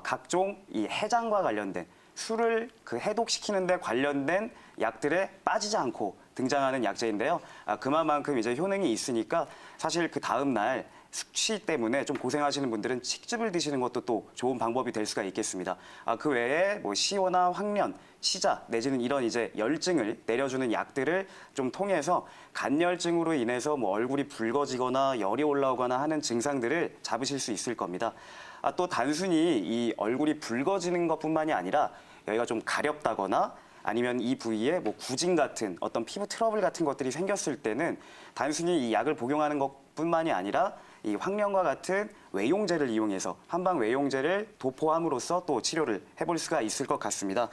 각종 이 해장과 관련된 술을 그 해독시키는 데 관련된 약들에 빠지지 않고 등장하는 약재인데요. 그만큼 이제 효능이 있으니까 사실 그 다음 날 숙취 때문에 좀 고생하시는 분들은 칡즙을 드시는 것도 또 좋은 방법이 될 수가 있겠습니다. 그 외에 뭐 시효나 황련, 치자 내지는 이런 이제 열증을 내려주는 약들을 좀 통해서 간열증으로 인해서 뭐 얼굴이 붉어지거나 열이 올라오거나 하는 증상들을 잡으실 수 있을 겁니다. 또 단순히 이 얼굴이 붉어지는 것뿐만이 아니라 여기가 좀 가렵다거나 아니면 이 부위에 뭐 구진 같은 어떤 피부 트러블 같은 것들이 생겼을 때는 단순히 이 약을 복용하는 것뿐만이 아니라 이 황련과 같은 외용제를 이용해서 한방 외용제를 도포함으로써 또 치료를 해볼 수가 있을 것 같습니다.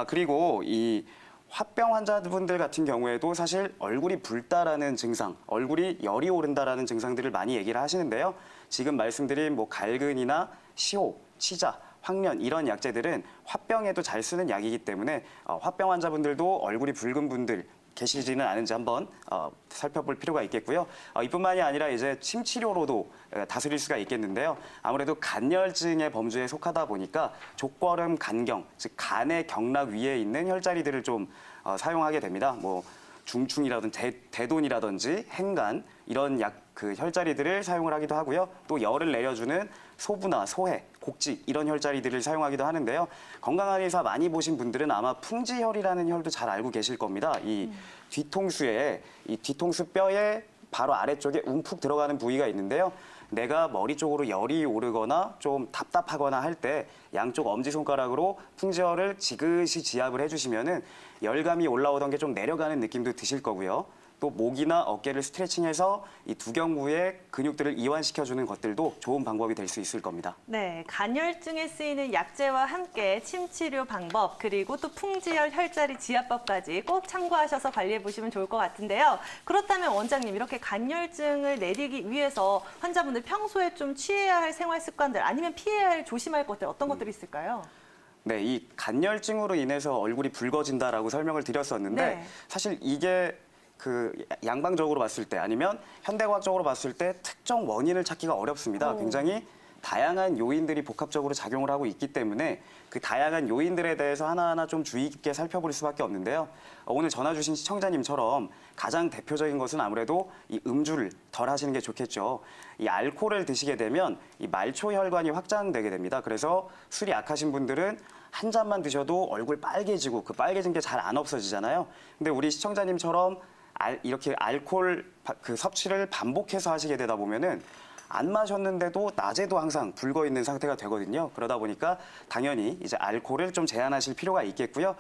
그리고 이 화병 환자분들 같은 경우에도 사실 얼굴이 붉다라는 증상, 얼굴이 열이 오른다라는 증상들을 많이 얘기를 하시는데요. 지금 말씀드린 뭐 갈근이나 시호, 치자, 황련 이런 약재들은 화병에도 잘 쓰는 약이기 때문에 화병 환자분들도 얼굴이 붉은 분들 계시지는 않은지 한번 살펴볼 필요가 있겠고요. 이뿐만이 아니라 이제 침 치료로도 다스릴 수가 있겠는데요. 아무래도 간열증의 범주에 속하다 보니까 족걸음 간경, 즉 간의 경락 위에 있는 혈자리들을 좀 사용하게 됩니다. 뭐 중충이라든지 대돈이라든지 행간 이런 그 혈자리들을 사용을 하기도 하고요. 또 열을 내려주는 소부나 소해, 곡지 이런 혈자리들을 사용하기도 하는데요. 건강한 의사 많이 보신 분들은 아마 풍지혈이라는 혈도 잘 알고 계실 겁니다. 이 뒤통수에 이 뒤통수 뼈의 바로 아래쪽에 움푹 들어가는 부위가 있는데요. 내가 머리 쪽으로 열이 오르거나 좀 답답하거나 할 때 양쪽 엄지손가락으로 풍지혈을 지그시 지압을 해주시면은 열감이 올라오던 게 좀 내려가는 느낌도 드실 거고요. 또 목이나 어깨를 스트레칭해서 이 두경부의 근육들을 이완시켜주는 것들도 좋은 방법이 될 수 있을 겁니다. 네, 간열증에 쓰이는 약재와 함께 침치료 방법 그리고 또 풍지열 혈자리 지압법까지 꼭 참고하셔서 관리해 보시면 좋을 것 같은데요. 그렇다면 원장님 이렇게 간열증을 내리기 위해서 환자분들 평소에 좀 취해야 할 생활 습관들 아니면 피해야 할 조심할 것들 어떤 것들이 있을까요? 네, 이 간열증으로 인해서 얼굴이 붉어진다라고 설명을 드렸었는데 네. 사실 이게 그 양방적으로 봤을 때 아니면 현대과학적으로 봤을 때 특정 원인을 찾기가 어렵습니다. 굉장히 다양한 요인들이 복합적으로 작용을 하고 있기 때문에 그 다양한 요인들에 대해서 하나하나 좀 주의 깊게 살펴볼 수밖에 없는데요. 오늘 전화 주신 시청자님처럼 가장 대표적인 것은 아무래도 이 음주를 덜 하시는 게 좋겠죠. 이 알코올을 드시게 되면 이 말초혈관이 확장되게 됩니다. 그래서 술이 약하신 분들은 한 잔만 드셔도 얼굴 빨개지고 그 빨개진 게 잘 안 없어지잖아요. 근데 우리 시청자님처럼 이렇게 알코올 그 섭취를 반복해서 하시게 되다 보면은 안 마셨는데도 낮에도 항상 붉어 있는 상태가 되거든요. 그러다 보니까 당연히 이제 알코올을 좀 제한하실 필요가 있겠고요.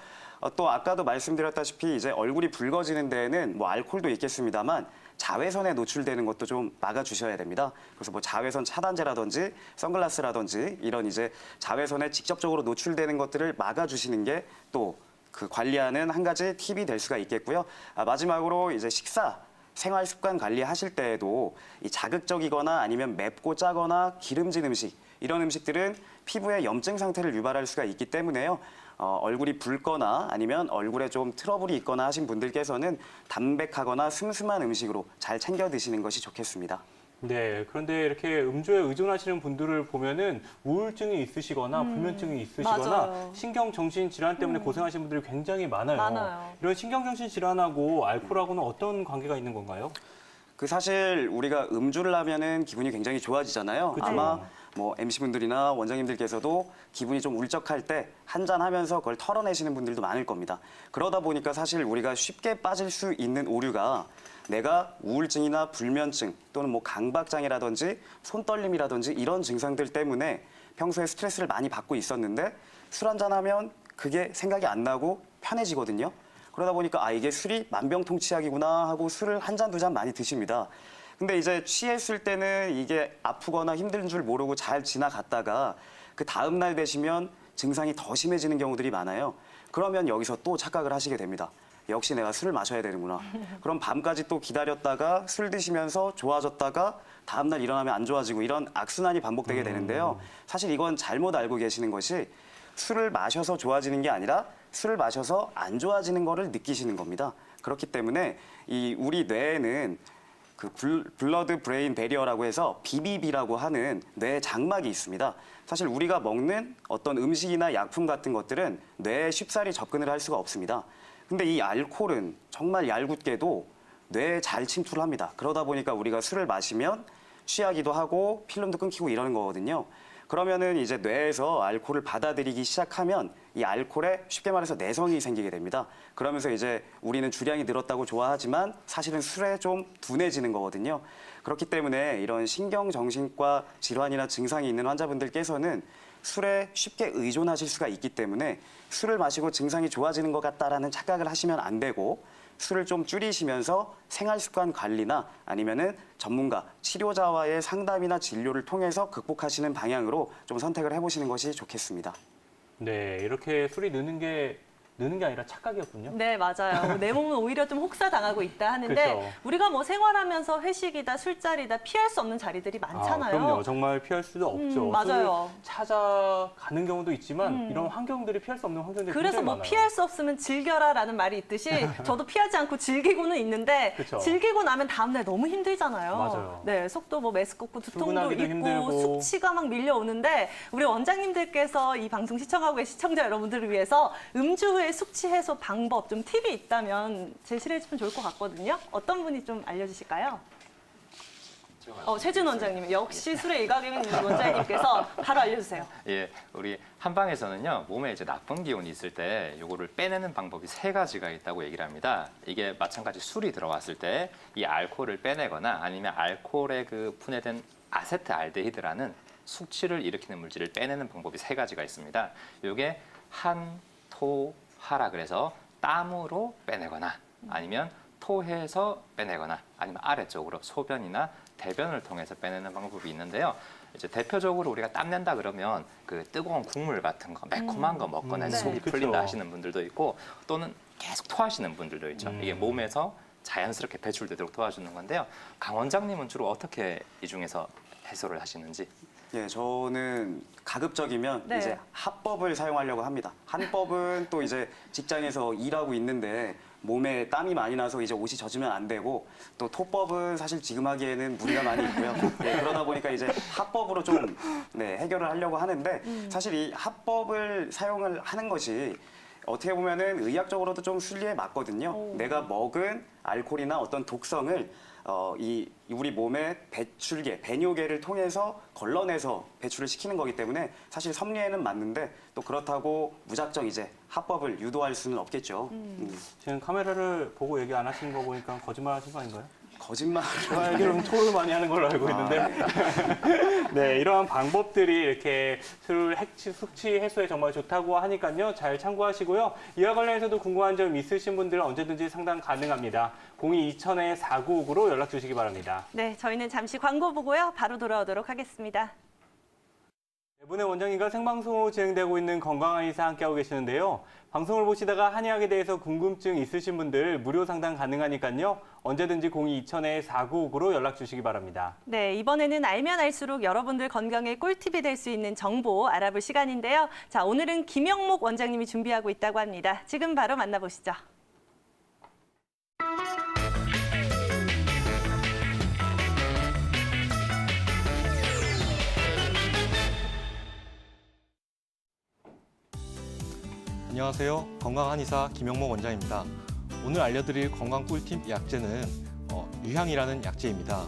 또 아까도 말씀드렸다시피 이제 얼굴이 붉어지는 데에는 뭐 알코올도 있겠습니다만 자외선에 노출되는 것도 좀 막아주셔야 됩니다. 그래서 뭐 자외선 차단제라든지 선글라스라든지 이런 이제 자외선에 직접적으로 노출되는 것들을 막아주시는 게 또 그 관리하는 한 가지 팁이 될 수가 있겠고요. 마지막으로 이제 식사 생활 습관 관리하실 때에도 이 자극적이거나 아니면 맵고 짜거나 기름진 음식 이런 음식들은 피부의 염증 상태를 유발할 수가 있기 때문에요. 얼굴이 붉거나 아니면 얼굴에 좀 트러블이 있거나 하신 분들께서는 담백하거나 슴슴한 음식으로 잘 챙겨 드시는 것이 좋겠습니다. 네, 그런데 이렇게 음주에 의존하시는 분들을 보면은 우울증이 있으시거나 불면증이 있으시거나 맞아요. 신경정신 질환 때문에 고생하시는 분들이 굉장히 많아요. 많아요. 이런 신경정신 질환하고 알코올하고는 어떤 관계가 있는 건가요? 그 사실 우리가 음주를 하면은 기분이 굉장히 좋아지잖아요. 그쵸. 아마 뭐 MC분들이나 원장님들께서도 기분이 좀 울적할 때 한잔 하면서 그걸 털어내시는 분들도 많을 겁니다. 그러다 보니까 사실 우리가 쉽게 빠질 수 있는 오류가 내가 우울증이나 불면증 또는 뭐 강박장애라든지 손떨림이라든지 이런 증상들 때문에 평소에 스트레스를 많이 받고 있었는데 술 한잔 하면 그게 생각이 안 나고 편해지거든요. 그러다 보니까 이게 술이 만병통치약이구나 하고 술을 한 잔, 두 잔 많이 드십니다. 근데 이제 취했을 때는 이게 아프거나 힘든 줄 모르고 잘 지나갔다가 그 다음 날 되시면 증상이 더 심해지는 경우들이 많아요. 그러면 여기서 또 착각을 하시게 됩니다. 역시 내가 술을 마셔야 되는구나. 그럼 밤까지 또 기다렸다가 술 드시면서 좋아졌다가 다음날 일어나면 안 좋아지고 이런 악순환이 반복되게 되는데요. 사실 이건 잘못 알고 계시는 것이 술을 마셔서 좋아지는 게 아니라 술을 마셔서 안 좋아지는 거를 느끼시는 겁니다. 그렇기 때문에 이 우리 뇌에는 그 블러드 브레인 베리어라고 해서 BBB라고 하는 뇌 장막이 있습니다. 사실 우리가 먹는 어떤 음식이나 약품 같은 것들은 뇌에 쉽사리 접근을 할 수가 없습니다. 근데 이 알코올은 정말 얄궂게도 뇌에 잘 침투를 합니다. 그러다 보니까 우리가 술을 마시면 취하기도 하고 필름도 끊기고 이러는 거거든요. 그러면은 이제 뇌에서 알코올을 받아들이기 시작하면 이 알코올에 쉽게 말해서 내성이 생기게 됩니다. 그러면서 이제 우리는 주량이 늘었다고 좋아하지만 사실은 술에 좀 둔해지는 거거든요. 그렇기 때문에 이런 신경정신과 질환이나 증상이 있는 환자분들께서는 술에 쉽게 의존하실 수가 있기 때문에 술을 마시고 증상이 좋아지는 것 같다라는 착각을 하시면 안 되고 술을 좀 줄이시면서 생활습관 관리나 아니면은 전문가, 치료자와의 상담이나 진료를 통해서 극복하시는 방향으로 좀 선택을 해보시는 것이 좋겠습니다. 네, 이렇게 술이 느는 게 아니라 착각이었군요. 네, 맞아요. 내 몸은 오히려 좀 혹사당하고 있다 하는데 그렇죠. 우리가 뭐 생활하면서 회식이다, 술자리다 피할 수 없는 자리들이 많잖아요. 그럼요. 정말 피할 수도 없죠. 맞아요. 술을 찾아가는 경우도 있지만 이런 환경들이 피할 수 없는 환경들이 그래서 굉장히 뭐 많아요. 피할 수 없으면 즐겨라라는 말이 있듯이 저도 피하지 않고 즐기고는 있는데 그쵸. 즐기고 나면 다음날 너무 힘들잖아요. 맞아요. 네, 속도 뭐 메스껍고 두통도 출근하기도 있고 힘들고. 숙취가 막 밀려오는데 우리 원장님들께서 이 방송 시청하고 계신 시청자 여러분들을 위해서 음주 후에 숙취 해소 방법 좀 팁이 있다면 제시해 주면 좋을 것 같거든요. 어떤 분이 좀 알려주실까요? 최준 원장님, 역시 술의 일각인 원장님께서 바로 알려주세요. 예, 우리 한방에서는요 몸에 이제 나쁜 기운이 있을 때 요거를 빼내는 방법이 3가지가 있다고 얘기를 합니다. 이게 마찬가지 술이 들어왔을 때 이 알코올을 빼내거나 아니면 알코올에 그 분해된 아세트알데히드라는 숙취를 일으키는 물질을 빼내는 방법이 3가지가 있습니다. 요게 한, 토, 하라 그래서 땀으로 빼내거나 아니면 토해서 빼내거나 아니면 아래쪽으로 소변이나 대변을 통해서 빼내는 방법이 있는데요. 이제 대표적으로 우리가 땀 낸다 그러면 그 뜨거운 국물 같은 거 매콤한 거 먹거나 네. 속이 그쵸. 풀린다 하시는 분들도 있고 또는 계속 토하시는 분들도 있죠. 이게 몸에서 자연스럽게 배출되도록 도와주는 건데요. 강 원장님은 주로 어떻게 이 중에서 해소를 하시는지? 예, 저는 가급적이면 네. 이제 합법을 사용하려고 합니다. 한법은 또 이제 직장에서 일하고 있는데 몸에 땀이 많이 나서 이제 옷이 젖으면 안 되고 또 토법은 사실 지금 하기에는 무리가 많이 있고요. 예, 그러다 보니까 이제 합법으로 좀 해결을 하려고 하는데 사실 이 합법을 사용을 하는 것이 어떻게 보면은 의학적으로도 좀 순리에 맞거든요. 내가 먹은 알코올이나 어떤 독성을 이 우리 몸의 배출계, 배뇨계를 통해서 걸러내서 배출을 시키는 거기 때문에 사실 섭리에는 맞는데 또 그렇다고 무작정 이제 합법을 유도할 수는 없겠죠. 지금 카메라를 보고 얘기 안 하시는 거 보니까 거짓말 하신 거 아닌가요? 거짓말을 제가 알기로는 토를 많이 하는 걸로 알고 있는데 네, 이러한 방법들이 이렇게 술 숙취 해소에 정말 좋다고 하니까요. 잘 참고하시고요. 이와 관련해서도 궁금한 점 있으신 분들은 언제든지 상담 가능합니다. 02-2000-4959로 연락 주시기 바랍니다. 네, 저희는 잠시 광고 보고요. 바로 돌아오도록 하겠습니다. 이번에 원장님과 생방송으로 진행되고 있는 건강한 의사 함께하고 계시는데요. 방송을 보시다가 한의학에 대해서 궁금증 있으신 분들 무료 상담 가능하니까요. 언제든지 02-2000-4959로 연락 주시기 바랍니다. 네, 이번에는 알면 알수록 여러분들 건강에 꿀팁이 될 수 있는 정보 알아볼 시간인데요. 자, 오늘은 김영목 원장님이 준비하고 있다고 합니다. 지금 바로 만나보시죠. 안녕하세요. 건강 한의사 김영목 원장입니다. 오늘 알려드릴 건강 꿀팁 약재는 유향이라는 약재입니다.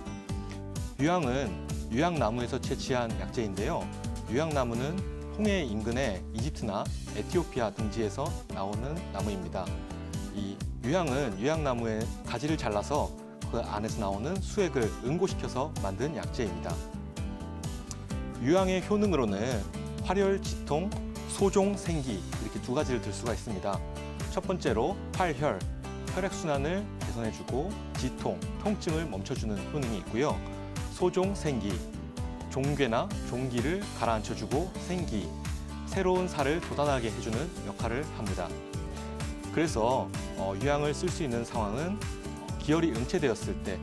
유향은 유향나무에서 채취한 약재인데요. 유향나무는 홍해 인근의 이집트나 에티오피아 등지에서 나오는 나무입니다. 이 유향은 유향나무의 가지를 잘라서 그 안에서 나오는 수액을 응고시켜서 만든 약재입니다. 유향의 효능으로는 활혈, 지통, 소종, 생기 이렇게 2가지를 들 수가 있습니다. 첫 번째로 활혈, 혈액순환을 개선해주고 지통, 통증을 멈춰주는 효능이 있고요. 소종, 생기, 종괴나 종기를 가라앉혀주고 생기, 새로운 살을 돋아나게 해주는 역할을 합니다. 그래서 유향을 쓸 수 있는 상황은 기혈이 응체되었을 때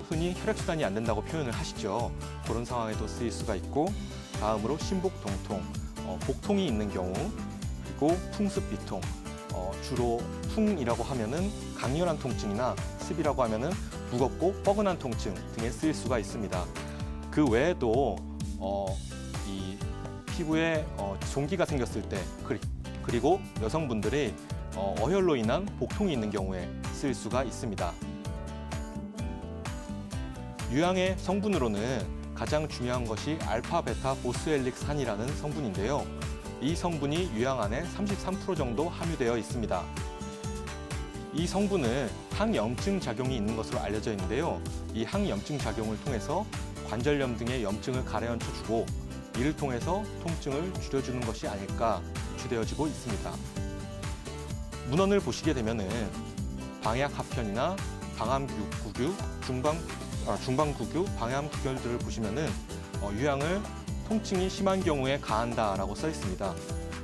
흔히 혈액순환이 안 된다고 표현을 하시죠. 그런 상황에도 쓰일 수가 있고 다음으로 신복, 동통, 복통이 있는 경우 그리고 풍습, 비통, 주로 퉁이라고 하면은 강렬한 통증이나 습이라고 하면은 무겁고 뻐근한 통증 등에 쓰일 수가 있습니다. 그 외에도 이 피부에 종기가 생겼을 때 그리고 여성분들이 어혈로 인한 복통이 있는 경우에 쓰일 수가 있습니다. 유향의 성분으로는 가장 중요한 것이 알파, 베타, 보스엘릭산이라는 성분인데요. 이 성분이 유향 안에 33% 정도 함유되어 있습니다. 이 성분은 항염증 작용이 있는 것으로 알려져 있는데요. 이 항염증 작용을 통해서 관절염 등의 염증을 가라앉혀주고 이를 통해서 통증을 줄여주는 것이 아닐까 추되어지고 있습니다. 문헌을 보시게 되면은 방약합편이나 방암구규, 중방구규, 방암구결들을 보시면은 유향을 통증이 심한 경우에 가한다라고 써 있습니다.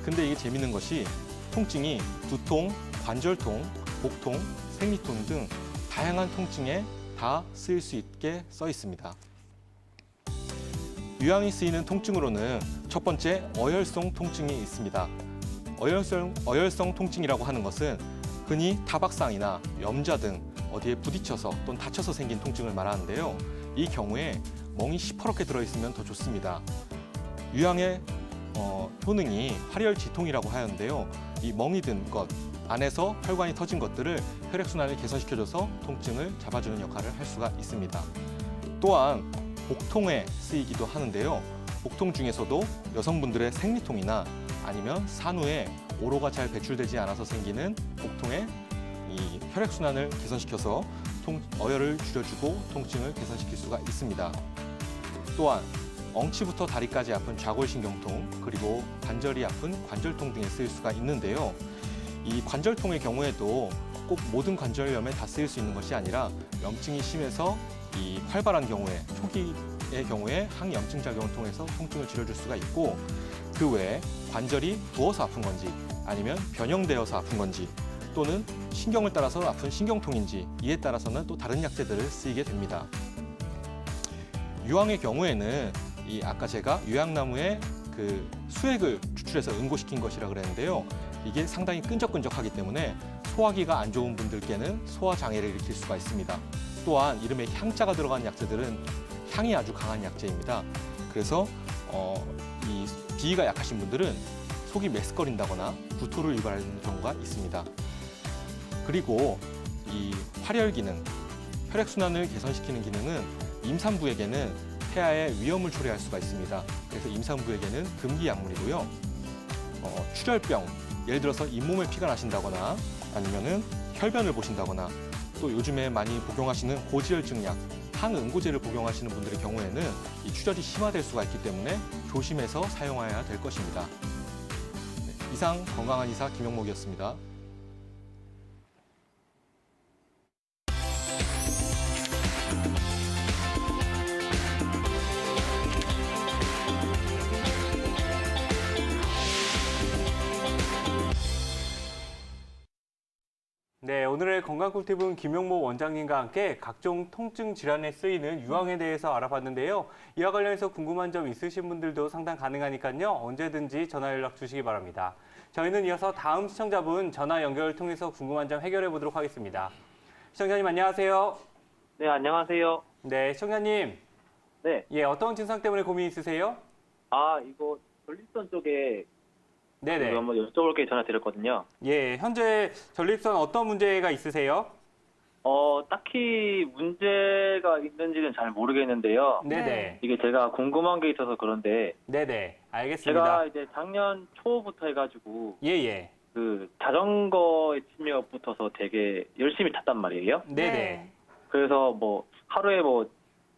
근데 이게 재밌는 것이 통증이 두통, 관절통, 복통, 생리통 등 다양한 통증에 다 쓰일 수 있게 써 있습니다. 유향이 쓰이는 통증으로는 첫 번째 어혈성 통증이 있습니다. 어혈성 통증이라고 하는 것은 흔히 타박상이나 염자 등 어디에 부딪혀서 또는 다쳐서 생긴 통증을 말하는데요. 이 경우에 멍이 시퍼렇게 들어있으면 더 좋습니다. 유향의 효능이 활혈지통이라고 하는데요. 이 멍이 든 것, 안에서 혈관이 터진 것들을 혈액순환을 개선시켜줘서 통증을 잡아주는 역할을 할 수가 있습니다. 또한 복통에 쓰이기도 하는데요. 복통 중에서도 여성분들의 생리통이나 아니면 산후에 오로가 잘 배출되지 않아서 생기는 복통에 이 혈액순환을 개선시켜서 어혈을 줄여주고 통증을 개선시킬 수가 있습니다. 또한 엉치부터 다리까지 아픈 좌골신경통, 그리고 관절이 아픈 관절통 등에 쓰일 수가 있는데요. 이 관절통의 경우에도 꼭 모든 관절염에 다 쓰일 수 있는 것이 아니라 염증이 심해서 이 활발한 경우에, 초기의 경우에 항염증 작용을 통해서 통증을 줄여줄 수가 있고, 그 외에 관절이 부어서 아픈 건지 아니면 변형되어서 아픈 건지 또는 신경을 따라서 아픈 신경통인지 이에 따라서는 또 다른 약재들을 쓰이게 됩니다. 유황의 경우에는 아까 제가 유향나무의 그 수액을 추출해서 응고시킨 것이라 그랬는데요. 이게 상당히 끈적끈적하기 때문에 소화기가 안 좋은 분들께는 소화 장애를 일으킬 수가 있습니다. 또한 이름에 향자가 들어간 약재들은 향이 아주 강한 약재입니다. 그래서 이 비위가 약하신 분들은 속이 메스꺼린다거나 구토를 유발하는 경우가 있습니다. 그리고 이 활혈 기능, 혈액순환을 개선시키는 기능은 임산부에게는 폐하의 위험을 초래할 수가 있습니다. 그래서 임산부에게는 금기 약물이고요. 출혈병, 예를 들어서 잇몸에 피가 나신다거나 아니면은 혈변을 보신다거나 또 요즘에 많이 복용하시는 고지혈증 약, 항응고제를 복용하시는 분들의 경우에는 이 출혈이 심화될 수가 있기 때문에 조심해서 사용해야 될 것입니다. 네, 이상 건강한 의사 김영목이었습니다. 네, 오늘의 건강꿀팁은 김용모 원장님과 함께 각종 통증 질환에 쓰이는 유황에 대해서 알아봤는데요. 이와 관련해서 궁금한 점 있으신 분들도 상담 가능하니까요. 언제든지 전화 연락 주시기 바랍니다. 저희는 이어서 다음 시청자분 전화 연결을 통해서 궁금한 점 해결해 보도록 하겠습니다. 시청자님 안녕하세요. 네, 안녕하세요. 네, 시청자님. 네. 예, 어떤 증상 때문에 고민 있으세요? 이거 전립선 쪽에 네네. 한번 여쭤볼 게 전화 드렸거든요. 예, 현재 전립선 어떤 문제가 있으세요? 딱히 문제가 있는지는 잘 모르겠는데요. 네네. 이게 제가 궁금한 게 있어서 그런데 네네. 알겠습니다. 제가 이제 작년 초부터 해가지고 예예. 그 자전거에 취미가 붙어서 되게 열심히 탔단 말이에요. 네네. 그래서 뭐 하루에 뭐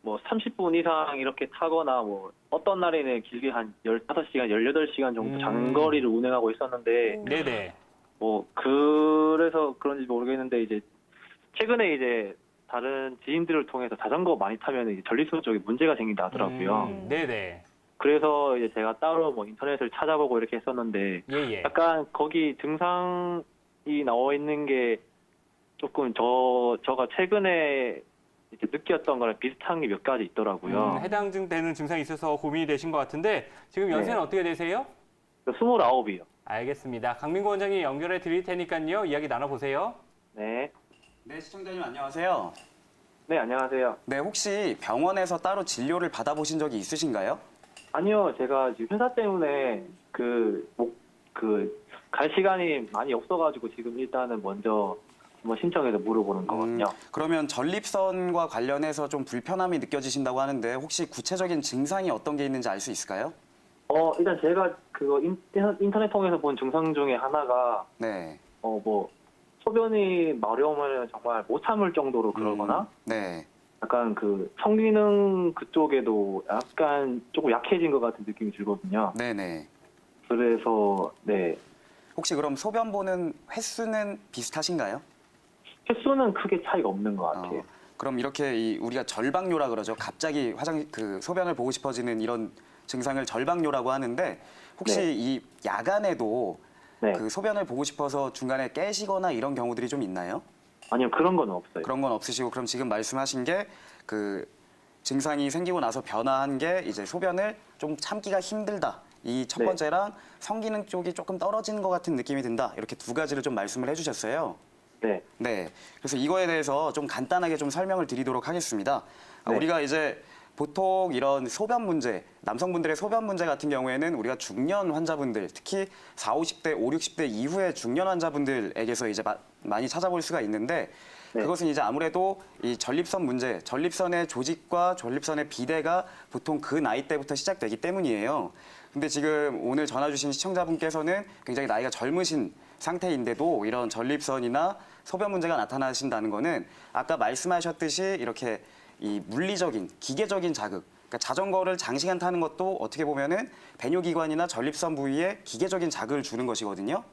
30분 이상 이렇게 타거나 뭐 어떤 날에는 길게 한 15시간, 18시간 정도 장거리를 운행하고 있었는데 네네. 뭐 그래서 그런지 모르겠는데 이제 최근에 이제 다른 지인들을 통해서 자전거 많이 타면 이제 전립선 쪽에 문제가 생긴다 하더라고요. 네네. 그래서 이제 제가 따로 뭐 인터넷을 찾아보고 이렇게 했었는데 예예. 약간 거기 증상이 나와 있는 게 조금 저가 최근에 이제 느꼈던 거랑 비슷한 게 몇 가지 있더라고요. 해당되는 증상이 있어서 고민이 되신 것 같은데 지금 연세는 네. 어떻게 되세요? 29이요. 알겠습니다. 강민구 원장이 연결해 드릴 테니까요. 이야기 나눠보세요. 네. 네, 시청자님 안녕하세요. 네, 안녕하세요. 네, 혹시 병원에서 따로 진료를 받아보신 적이 있으신가요? 아니요, 제가 지금 회사 때문에 갈 시간이 많이 없어가지고 지금 일단은 먼저 한번 신청해서 물어보는 거거든요. 그러면 전립선과 관련해서 좀 불편함이 느껴지신다고 하는데 혹시 구체적인 증상이 어떤 게 있는지 알 수 있을까요? 일단 제가 그거 인터넷 통해서 본 증상 중에 하나가 네. 소변이 마려우면 정말 못 참을 정도로 그러거나 네. 약간 그 성기능 그쪽에도 약간 조금 약해진 것 같은 느낌이 들거든요. 네네. 그래서 네. 혹시 그럼 소변 보는 횟수는 비슷하신가요? 횟수는 크게 차이가 없는 것 같아요. 그럼 이렇게 우리가 절박뇨라 그러죠. 갑자기 소변을 보고 싶어지는 이런 증상을 절박뇨라고 하는데 혹시 네. 이 야간에도 네. 그 소변을 보고 싶어서 중간에 깨시거나 이런 경우들이 좀 있나요? 아니요, 그런 건 없어요. 그런 건 없으시고 그럼 지금 말씀하신 게 그 증상이 생기고 나서 변화한 게 이제 소변을 좀 참기가 힘들다. 이 첫 네. 번째랑 성기능 쪽이 조금 떨어지는 것 같은 느낌이 든다. 이렇게 두 가지를 좀 말씀을 해주셨어요. 네. 네. 그래서 이거에 대해서 좀 간단하게 좀 설명을 드리도록 하겠습니다. 네. 우리가 이제 보통 이런 소변 문제, 남성분들의 소변 문제 같은 경우에는 우리가 중년 환자분들, 특히 40, 50대, 50, 60대 이후의 중년 환자분들에게서 이제 많이 찾아볼 수가 있는데 네. 그것은 이제 아무래도 이 전립선 문제, 전립선의 조직과 전립선의 비대가 보통 그 나이 때부터 시작되기 때문이에요. 근데 지금 오늘 전화 주신 시청자분께서는 굉장히 나이가 젊으신 상태인데도 이런 전립선이나 소변 문제가 나타나신다는 거는 아까 말씀하셨듯이 이렇게 이 물리적인, 기계적인 자극, 그러니까 자전거를 장시간 타는 것도 어떻게 보면은 배뇨기관이나 전립선 부위에 기계적인 자극을 주는 것이거든요.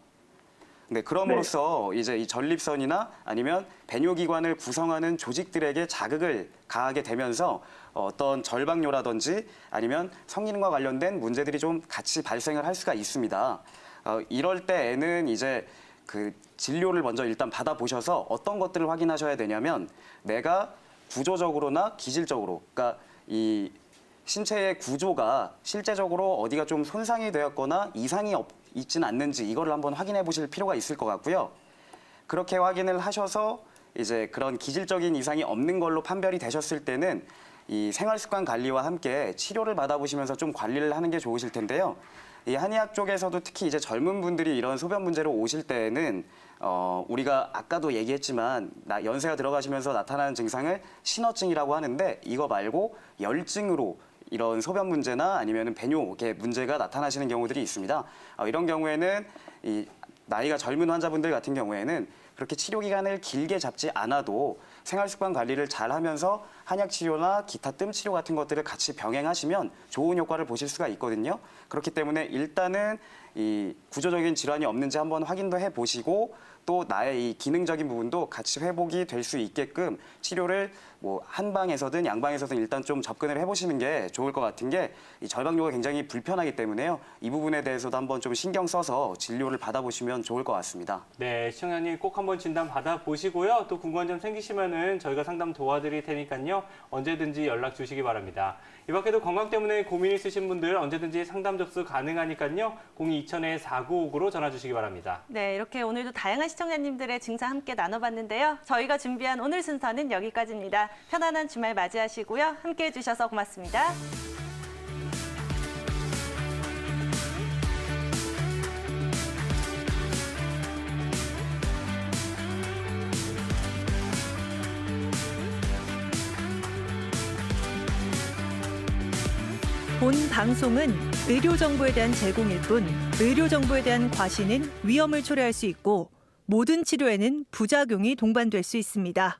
네, 그럼으로써 이제 이 전립선이나 아니면 배뇨기관을 구성하는 조직들에게 자극을 가하게 되면서 어떤 절박뇨라든지 아니면 성기능과 관련된 문제들이 좀 같이 발생을 할 수가 있습니다. 이럴 때에는 이제 그 진료를 먼저 일단 받아보셔서 어떤 것들을 확인하셔야 되냐면 내가 구조적으로나 기질적으로, 그러니까 이 신체의 구조가 실제적으로 어디가 좀 손상이 되었거나 이상이 있지는 않는지 이거를 한번 확인해 보실 필요가 있을 것 같고요. 그렇게 확인을 하셔서 이제 그런 기질적인 이상이 없는 걸로 판별이 되셨을 때는 이 생활습관 관리와 함께 치료를 받아보시면서 좀 관리를 하는 게 좋으실 텐데요. 이 한의학 쪽에서도 특히 이제 젊은 분들이 이런 소변 문제로 오실 때에는 우리가 아까도 얘기했지만 연세가 들어가시면서 나타나는 증상을 신어증이라고 하는데 이거 말고 열증으로 이런 소변 문제나 아니면 배뇨 문제가 나타나시는 경우들이 있습니다. 이런 경우에는 이 나이가 젊은 환자분들 같은 경우에는 그렇게 치료 기간을 길게 잡지 않아도 생활습관 관리를 잘 하면서 한약 치료나 기타 뜸 치료 같은 것들을 같이 병행하시면 좋은 효과를 보실 수가 있거든요. 그렇기 때문에 일단은 이 구조적인 질환이 없는지 한번 확인도 해 보시고 또 나의 이 기능적인 부분도 같이 회복이 될 수 있게끔 치료를 뭐 한방에서든 양방에서든 일단 좀 접근을 해보시는 게 좋을 것 같은 게 이 절박뇨가 굉장히 불편하기 때문에요. 이 부분에 대해서도 한번 좀 신경 써서 진료를 받아보시면 좋을 것 같습니다. 네, 시청자님 꼭 한번 진단 받아보시고요. 또 궁금한 점 생기시면은 저희가 상담 도와드릴 테니까요. 언제든지 연락 주시기 바랍니다. 이 밖에도 건강 때문에 고민 있으신 분들 언제든지 상담 접수 가능하니까요. 02-2000-4959로 전화 주시기 바랍니다. 네, 이렇게 오늘도 다양한 시청자님들의 증상 함께 나눠봤는데요. 저희가 준비한 오늘 순서는 여기까지입니다. 편안한 주말 맞이하시고요. 함께해 주셔서 고맙습니다. 본 방송은 의료 정보에 대한 제공일 뿐 의료 정보에 대한 과시는 위험을 초래할 수 있고 모든 치료에는 부작용이 동반될 수 있습니다.